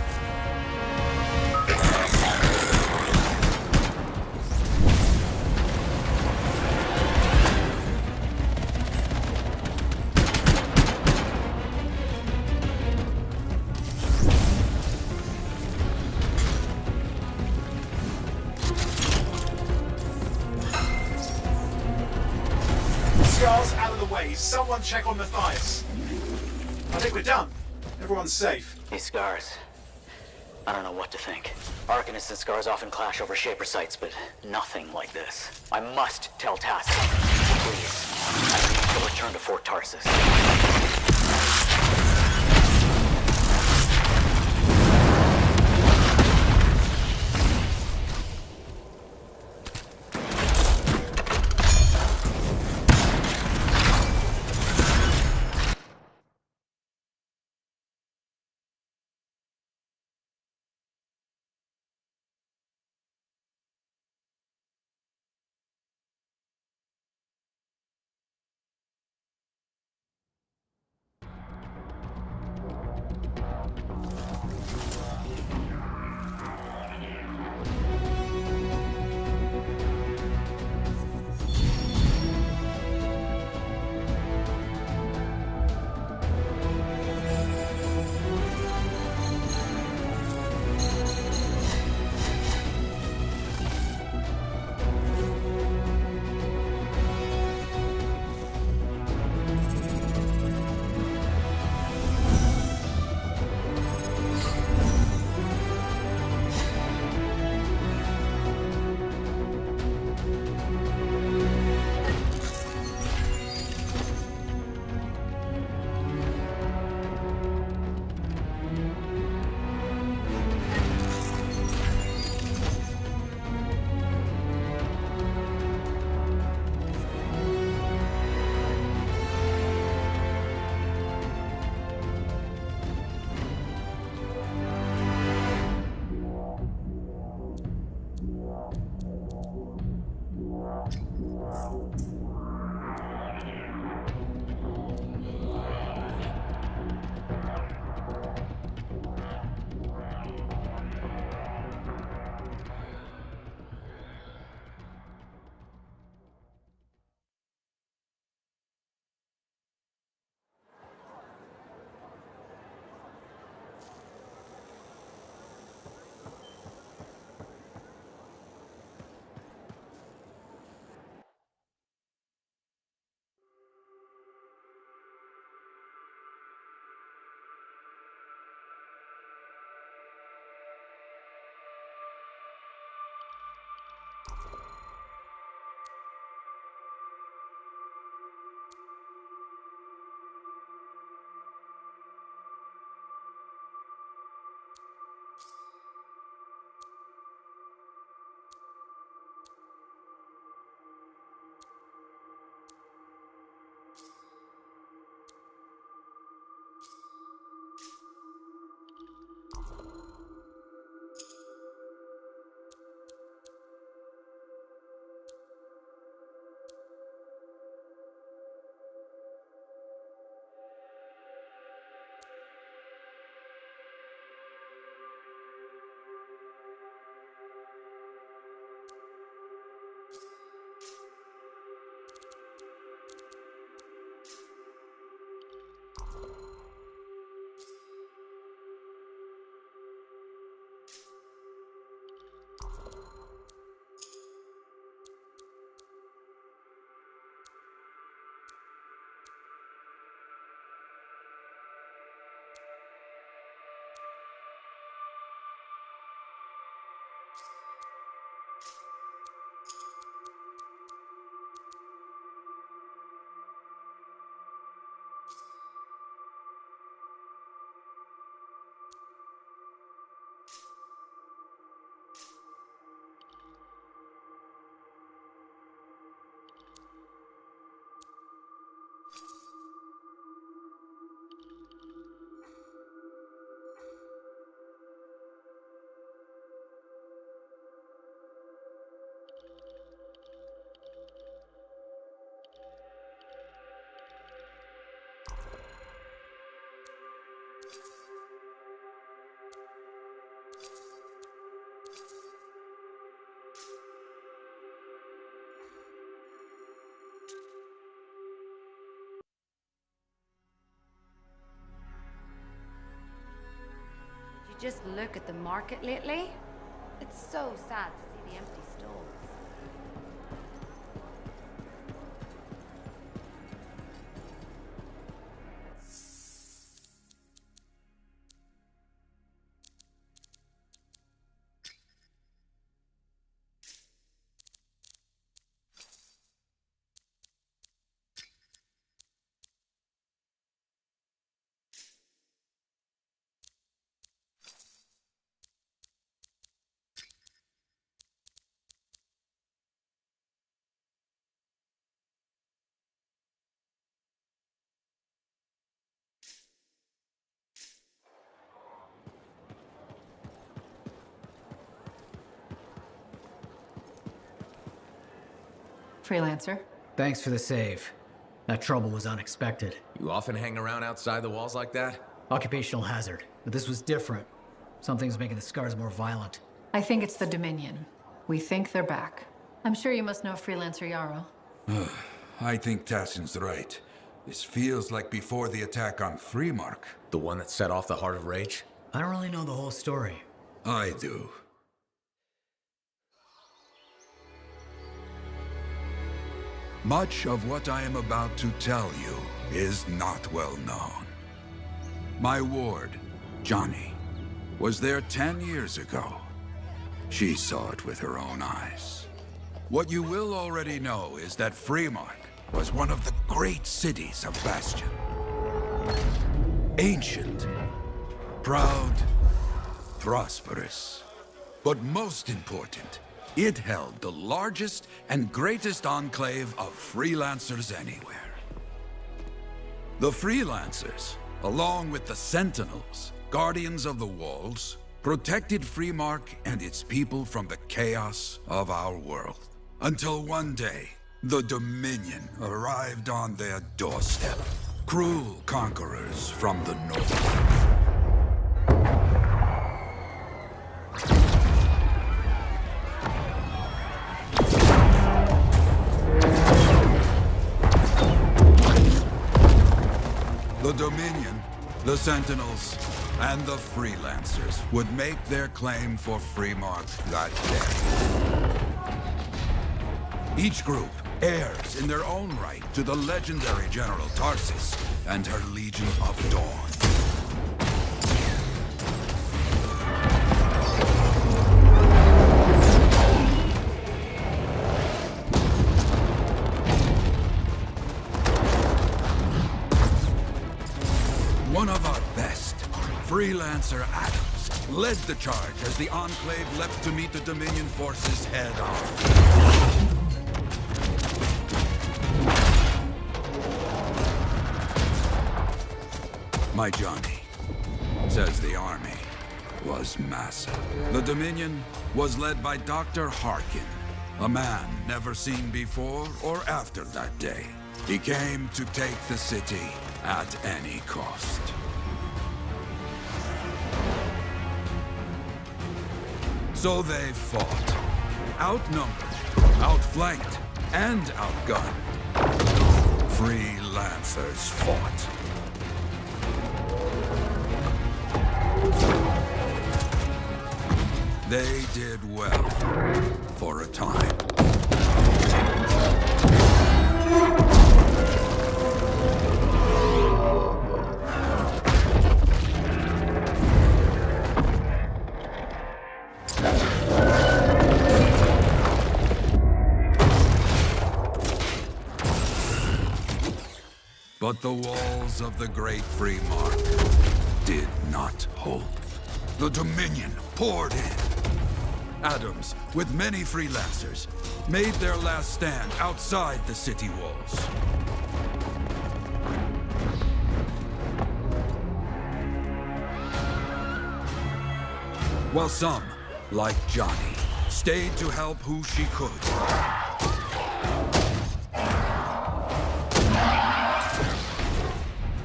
Scar's out of the way. Someone check on Matthias. I think we're done. Everyone's safe. These Scars. I don't know what to think. Arcanists and Scars often clash over Shaper sites, but nothing like this. I must tell Task. Please. I need to return to Fort Tarsus. Just look at the market lately. It's so sad to see the empty stalls. Freelancer. Thanks for the save. That trouble was unexpected. You often hang around outside the walls like that? Occupational hazard. But this was different. Something's making the scars more violent. I think it's the Dominion. We think they're back. I'm sure you must know Freelancer Yarrow. I think Tassin's right. This feels like before the attack on Freemark. The one that set off the Heart of Rage? I don't really know the whole story. I do. Much of what I am about to tell you is not well known. My ward, Johnny, was there 10 years ago. She saw it with her own eyes. What you will already know is that Freemark was one of the great cities of Bastion. Ancient, proud, prosperous. But most important, it held the largest and greatest enclave of freelancers anywhere. The freelancers, along with the Sentinels, guardians of the walls, protected Freemark and its people from the chaos of our world. Until one day, the Dominion arrived on their doorstep. Cruel conquerors from the north. The Dominion, the Sentinels, and the Freelancers would make their claim for Freemark that day. Each group heirs in their own right to the legendary General Tarsus and her Legion of Dawn. One of our best, Freelancer Adams, led the charge as the Enclave leapt to meet the Dominion forces head-on. My Johnny says the army was massive. The Dominion was led by Dr. Harkin, a man never seen before or after that day. He came to take the city at any cost. So they fought, outnumbered, outflanked, and outgunned. Freelancers fought. They did well for a time. But the walls of the Great Free Mark did not hold. The Dominion poured in. Adams, with many freelancers, made their last stand outside the city walls. While some, like Johnny, stayed to help who she could.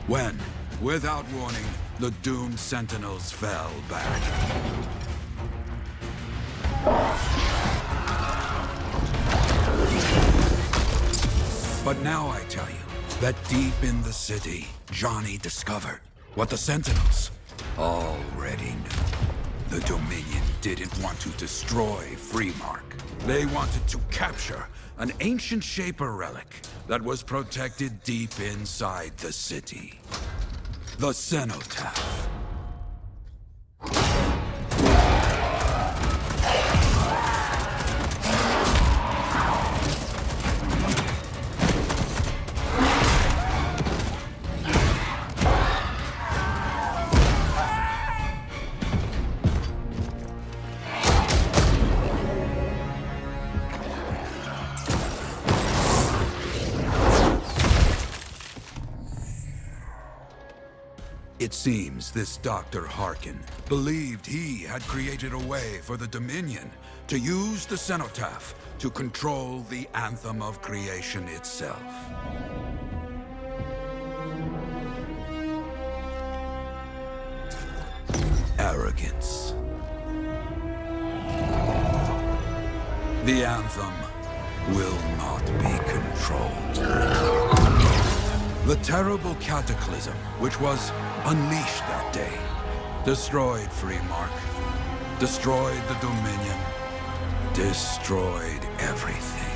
When, without warning, the doomed Sentinels fell back. But now I tell you that deep in the city, Johnny discovered what the Sentinels already knew. The Dominion didn't want to destroy Freemark. They wanted to capture an ancient Shaper relic that was protected deep inside the city. The Cenotaph. It seems this Dr. Harkin believed he had created a way for the Dominion to use the Cenotaph to control the Anthem of creation itself. Arrogance. The Anthem will not be controlled. The terrible cataclysm, which was unleashed that day, destroyed Freemark, destroyed the Dominion, destroyed everything.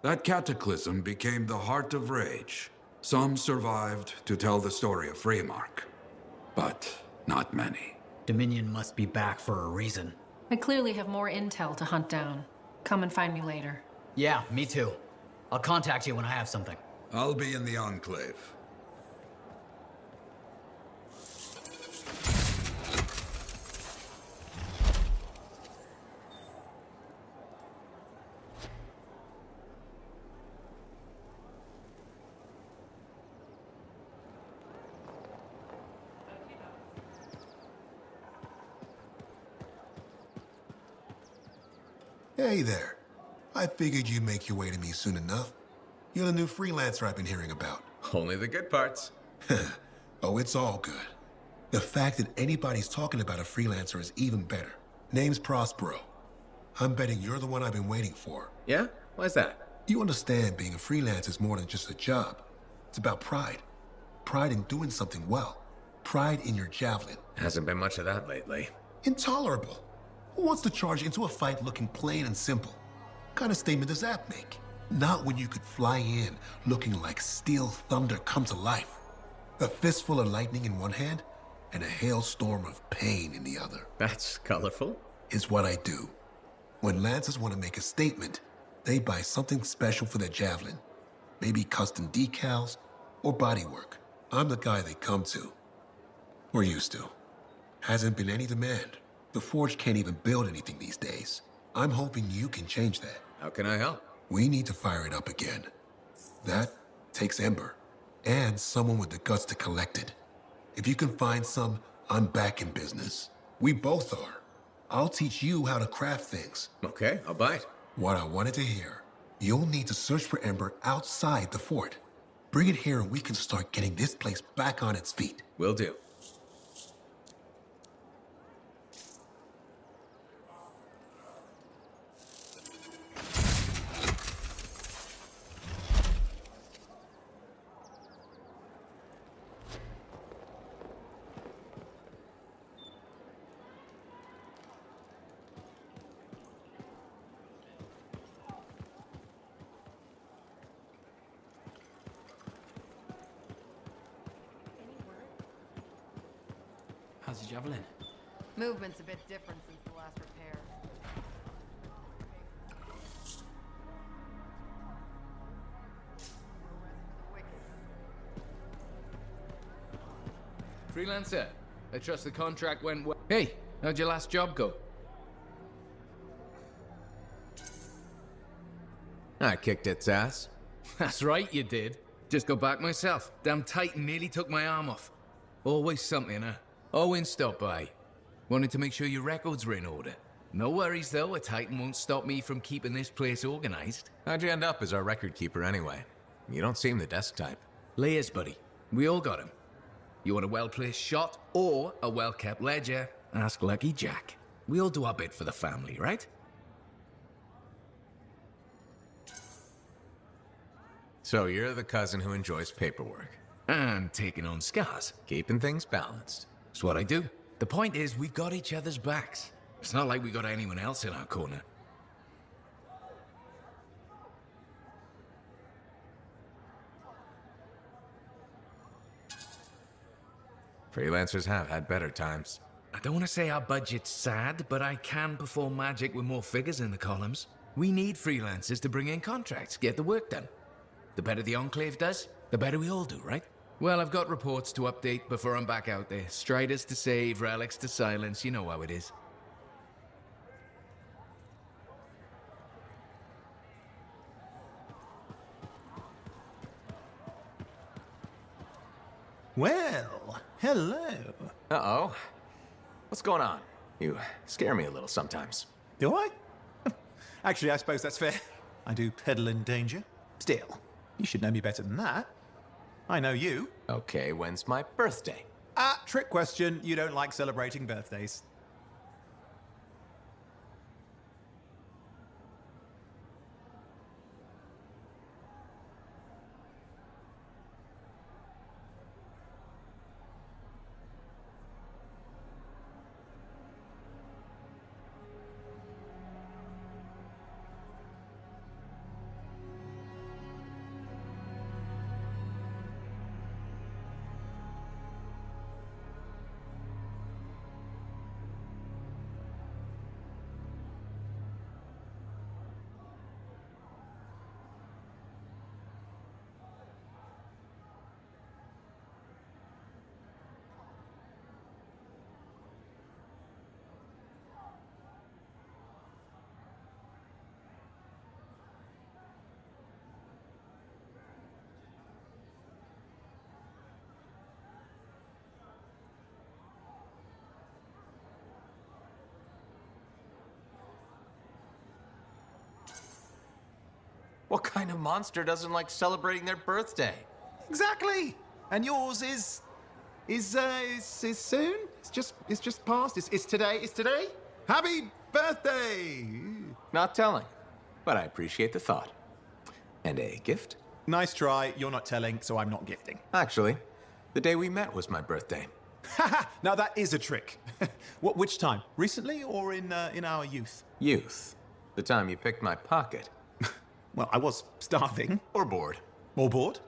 That cataclysm became the heart of rage. Some survived to tell the story of Freemark, but not many. Dominion must be back for a reason. I clearly have more intel to hunt down. Come and find me later. Yeah, me too. I'll contact you when I have something. I'll be in the Enclave. Hey there. I figured you'd make your way to me soon enough. You're the new freelancer I've been hearing about. Only the good parts. Oh, it's all good. The fact that anybody's talking about a freelancer is even better. Name's Prospero. I'm betting you're the one I've been waiting for. Yeah? Why's that? You understand being a freelancer is more than just a job. It's about pride. Pride in doing something well. Pride in your javelin. Hasn't been much of that lately. Intolerable. Who wants to charge into a fight looking plain and simple? What kind of statement does that make? Not when you could fly in looking like steel thunder come to life. A fistful of lightning in one hand and a hailstorm of pain in the other. That's colorful. Is what I do. When Lancers want to make a statement, they buy something special for their javelin. Maybe custom decals or bodywork. I'm the guy they come to. Or used to. Hasn't been any demand. The Forge can't even build anything these days. I'm hoping you can change that. How can I help? We need to fire it up again. That takes Ember, and someone with the guts to collect it. If you can find some, I'm back in business. We both are. I'll teach you how to craft things. Okay, I'll bite. What I wanted to hear. You'll need to search for Ember outside the fort. Bring it here and we can start getting this place back on its feet. Will do. How's the javelin? Movement's a bit different since the last repair. Freelancer, I trust the contract went well. Hey, how'd your last job go? I kicked its ass. That's right, you did. Just got back myself. Damn Titan nearly took my arm off. Always something, huh? Owen stopped by. Wanted to make sure your records were in order. No worries, though. A Titan won't stop me from keeping this place organized. How'd you end up as our record keeper anyway? You don't seem the desk type. Layers, buddy. We all got him. You want a well-placed shot or a well-kept ledger? Ask Lucky Jack. We all do our bit for the family, right? So you're the cousin who enjoys paperwork. And taking on scars. Keeping things balanced. That's what I do. The point is, we've got each other's backs. It's not like we got anyone else in our corner. Freelancers have had better times. I don't want to say our budget's sad, but I can perform magic with more figures in the columns. We need freelancers to bring in contracts, get the work done. The better the Enclave does, the better we all do, right? Well, I've got reports to update before I'm back out there. Striders to save, relics to silence, you know how it is. Well, hello. Uh-oh. What's going on? You scare me a little sometimes. Do I? Actually, I suppose that's fair. I do peddle in danger. Still, you should know me better than that. I know you. Okay, when's my birthday? Trick question. You don't like celebrating birthdays. What kind of monster doesn't like celebrating their birthday? Exactly. And yours is soon. It's just past. It's today. It's today. Happy birthday. Not telling, but I appreciate the thought. And a gift? Nice try. You're not telling, so I'm not gifting. Actually, the day we met was my birthday. Haha. Now that is a trick. Which time? Recently or in our youth? Youth. The time you picked my pocket. Well, I was starving. Or bored. Or bored.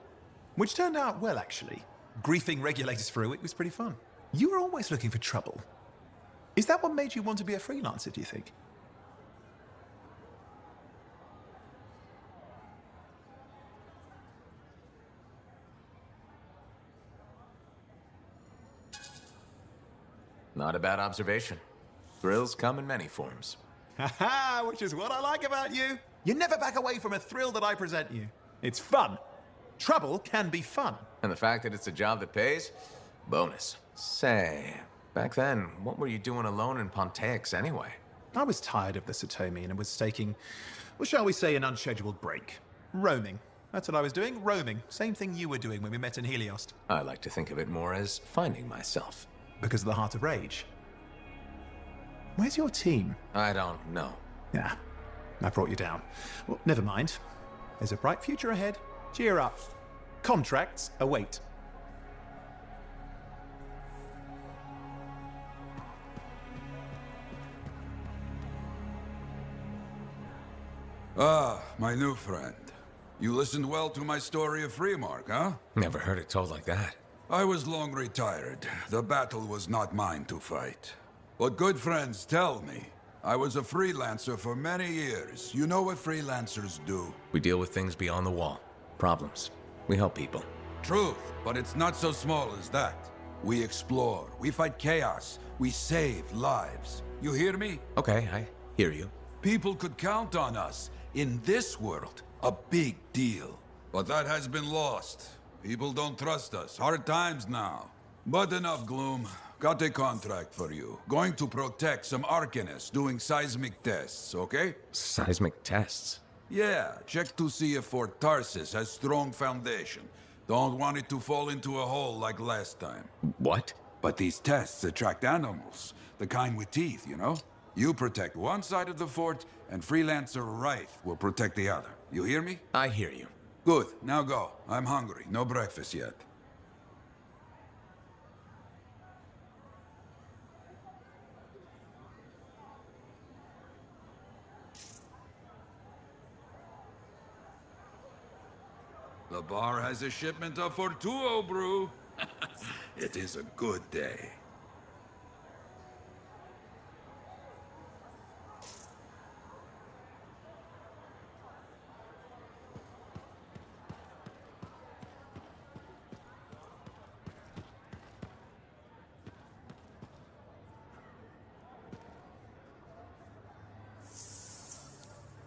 Which turned out well, actually. Griefing regulators for a week was pretty fun. You were always looking for trouble. Is that what made you want to be a freelancer, do you think? Not a bad observation. Thrills come in many forms. Haha, which is what I like about you. You never back away from a thrill that I present you. It's fun. Trouble can be fun. And the fact that it's a job that pays? Bonus. Say, back then, what were you doing alone in Pontiacs anyway? I was tired of the Satomi and was taking, well, shall we say, an unscheduled break. Roaming. That's what I was doing, roaming. Same thing you were doing when we met in Heliost. I like to think of it more as finding myself. Because of the Heart of Rage. Where's your team? I don't know. Yeah, I brought you down. Well, never mind. There's a bright future ahead. Cheer up. Contracts await. Ah, my new friend. You listened well to my story of Freemark, huh? Never heard it told like that. I was long retired. The battle was not mine to fight. But good friends tell me, I was a freelancer for many years. You know what freelancers do. We deal with things beyond the wall. Problems. We help people. Truth, but it's not so small as that. We explore, we fight chaos, we save lives. You hear me? Okay, I hear you. People could count on us. In this world, a big deal. But that has been lost. People don't trust us. Hard times now. But enough gloom. Got a contract for you. Going to protect some Arcanists doing seismic tests, okay? Seismic tests? Yeah, check to see if Fort Tarsis has strong foundation. Don't want it to fall into a hole like last time. What? But these tests attract animals. The kind with teeth, you know? You protect one side of the fort, and Freelancer Wraith will protect the other. You hear me? I hear you. Good. Now go. I'm hungry. No breakfast yet. The bar has a shipment of Fortuo brew. It is a good day.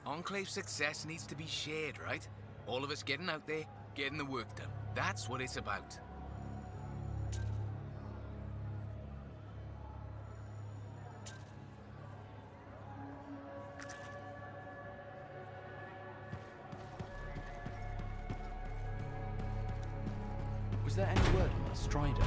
Enclave success needs to be shared, right? All of us getting out there, getting the work done. That's what it's about. Was there any word on the Strider?